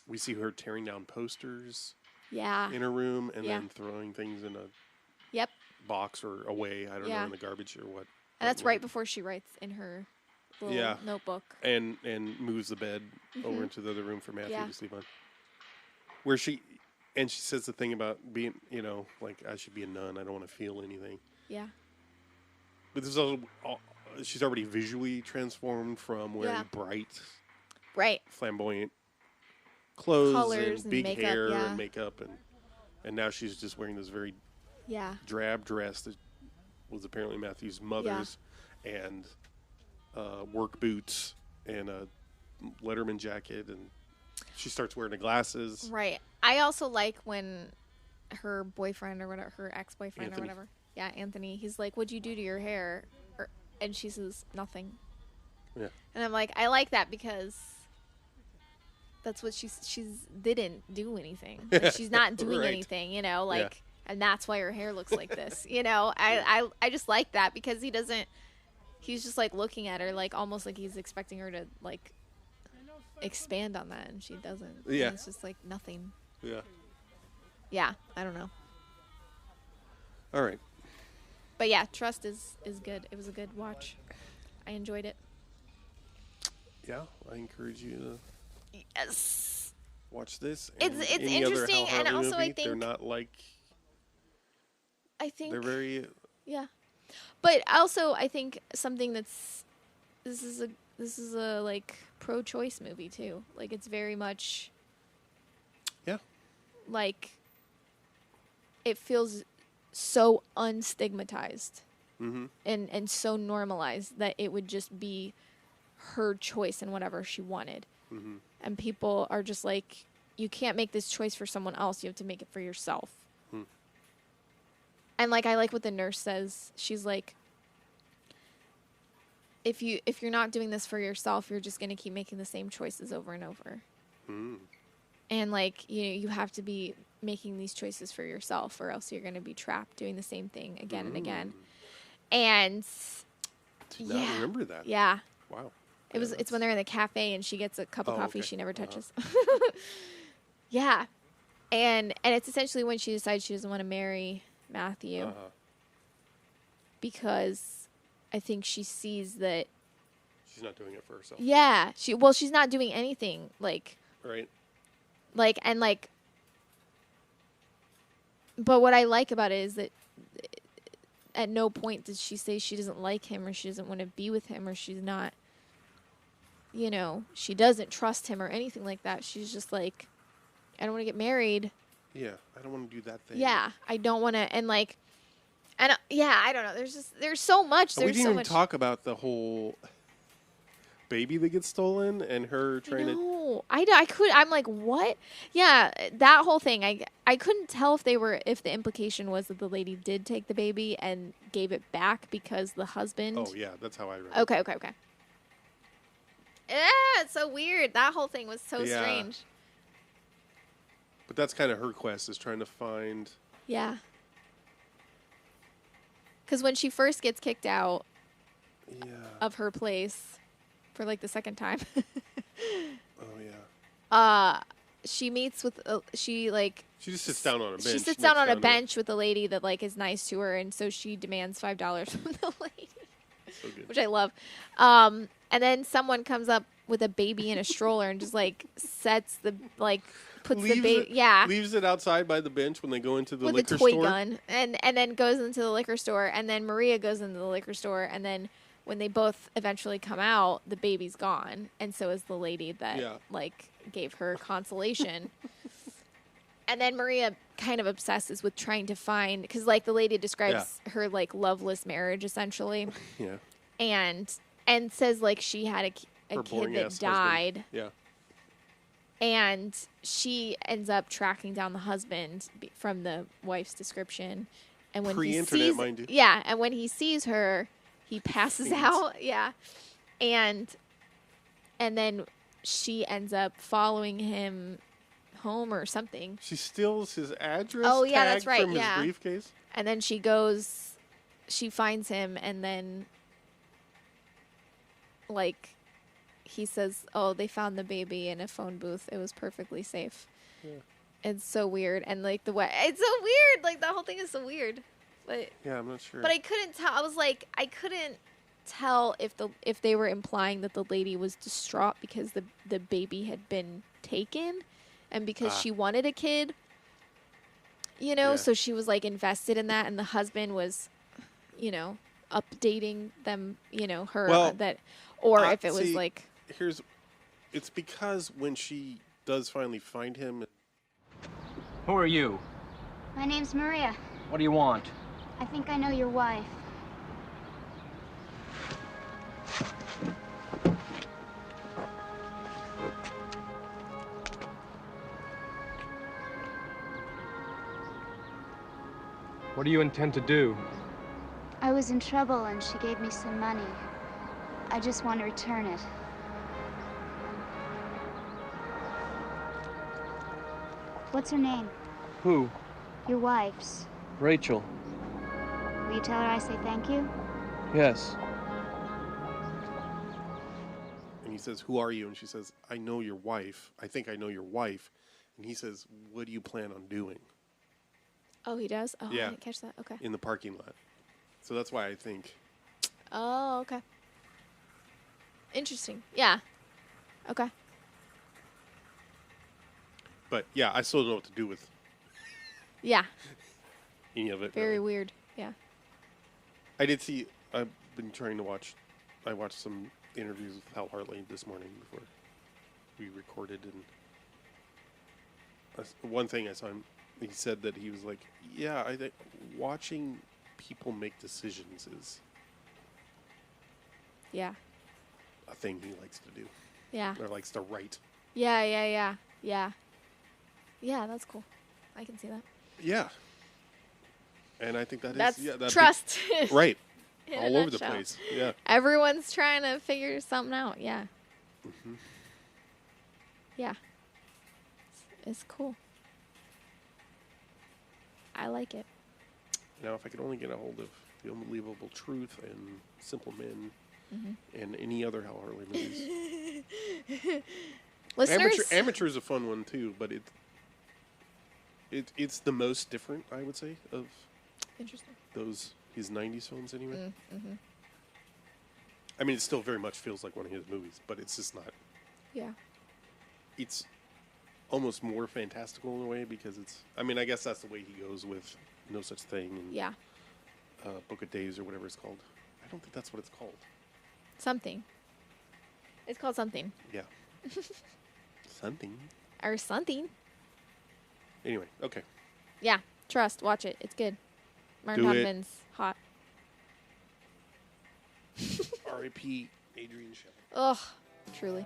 we see her tearing down posters. Yeah. In her room, and then throwing things in a box or away. I don't know, in the garbage or what. And that's right before she writes in her little notebook. And moves the bed over into the other room for Matthew to sleep on. Where she says the thing about being, like, I should be a nun. I don't want to feel anything. Yeah. But this is also, she's already visually transformed from wearing bright, flamboyant clothes colors and big makeup, hair and makeup. And now she's just wearing this very drab dress that was apparently Matthew's mother's, and work boots and a Letterman jacket, and she starts wearing the glasses. Right. I also like when her boyfriend or whatever, her ex-boyfriend or whatever, Anthony, he's like, "What'd you do to your hair?" And she says, "Nothing." Yeah. And I'm like, I like that because that's what she's didn't do anything. Like, she's not doing anything, like. And that's why her hair looks like this, I just like that because he's just like looking at her like almost like he's expecting her to like expand on that, and she doesn't. Yeah. And it's just like nothing. Yeah. Yeah, I don't know. All right. But yeah, Trust is good. It was a good watch. I enjoyed it. Yeah, I encourage you to watch this. It's any interesting, other Hal and Hartley also movie. I think they're not like. I think they're very. Yeah, but also I think something this is a like pro-choice movie too. Like it's very much. Yeah. Like. It feels so unstigmatized, and so normalized that it would just be her choice and whatever she wanted, and people are just like, you can't make this choice for someone else. You have to make it for yourself. And like I like what the nurse says. She's like, if you're not doing this for yourself, you're just gonna keep making the same choices over and over. And like you have to be making these choices for yourself, or else you're gonna be trapped doing the same thing again and again. And did not remember that. Yeah. Wow. It's when they're in the cafe and she gets a cup of coffee she never touches. Yeah. And it's essentially when she decides she doesn't want to marry Matthew because I think she sees that she's not doing it for herself. Yeah, she's not doing anything like but what I like about it is that at no point does she say she doesn't like him or she doesn't want to be with him or she's not she doesn't trust him or anything like that. She's just like, I don't want to get married. Yeah, I don't want to do that thing. Yeah, I don't want to, and like, I don't know. There's so much. We didn't even talk about the whole baby that gets stolen and her trying to. No, I'm like, what? Yeah, that whole thing. I couldn't tell if the implication was that the lady did take the baby and gave it back because the husband. Oh yeah, that's how I read it. Okay. Yeah, it's so weird. That whole thing was so strange. But that's kind of her quest, is trying to find. Yeah. Because when she first gets kicked out of her place for like the second time. She meets with she just sits down on a bench. She sits down on a bench with a lady that like is nice to her, and so she demands $5 from the lady. So good. Which I love. And then someone comes up with a baby in a stroller and just like sets the puts the baby leaves it outside by the bench when they go into the liquor store. With a toy gun, and then goes into the liquor store, and then Maria goes into the liquor store, and then when they both eventually come out, the baby's gone, and so is the lady that gave her consolation. And then Maria kind of obsesses with trying to find, because like the lady describes her like loveless marriage essentially. Yeah. And says like she had a kid that died. Husband. Yeah. And she ends up tracking down the husband from the wife's description. And when Pre-internet, mind you. Yeah, and when he sees her, he passes out. Yeah. And then she ends up following him home or something. She steals his address. Oh yeah, tag that's right. From his briefcase. And then she finds him, and then like he says, "Oh, they found the baby in a phone booth. It was perfectly safe." Yeah. It's so weird, and like the way it's so weird. Like the whole thing is so weird. But yeah, I'm not sure. But I couldn't tell. I was like, I couldn't tell if they were implying that the lady was distraught because the baby had been taken, and because she wanted a kid. You know, so she was like invested in that, and the husband was, you know, updating them. You know, her or if it was like. It's because when she does finally find him. Who are you? My name's Maria. What do you want? I think I know your wife. What do you intend to do? I was in trouble and she gave me some money. I just want to return it. What's her name? Who? Your wife's. Rachel. Will you tell her I say thank you? Yes. And he says, "Who are you?" And she says, "I know your wife. I think I know your wife." And he says, "What do you plan on doing?" Oh, he does? Oh, yeah. I didn't catch that. Okay. In the parking lot. So that's why I think. Oh, okay. Interesting. Yeah. Okay. But yeah, I still don't know what to do with. Yeah. Any of it. Very weird. Yeah. I did see. I've been trying to watch. I watched some interviews with Hal Hartley this morning before we recorded, and one thing I saw him. He said that he was like, "Yeah, I think watching people make decisions is a thing he likes to do. Yeah. Or likes to write. Yeah. Yeah, that's cool. I can see that. Yeah. And I think that's that's trust. Right. In all a over the nutshell. place. Yeah. Everyone's trying to figure something out. Yeah. Mm-hmm. Yeah. It's cool. I like it. Now, if I could only get a hold of The Unbelievable Truth and Simple Men and any other Hal Hartley movies. Listeners? Amateur is a fun one, too, but it's the most different, I would say, of his 90s films anyway. Mm-hmm. I mean, it still very much feels like one of his movies, but it's just not. Yeah. It's almost more fantastical in a way because it's... I mean, I guess that's the way he goes with No Such Thing and Book of Days or whatever it's called. I don't think that's what it's called. Something. It's called something. Yeah. Something. Or something. Anyway, okay. Yeah. Trust. Watch it. It's good. Martin Do Hodman's hot. R.I.P. Adrian Shepard. Ugh. Truly.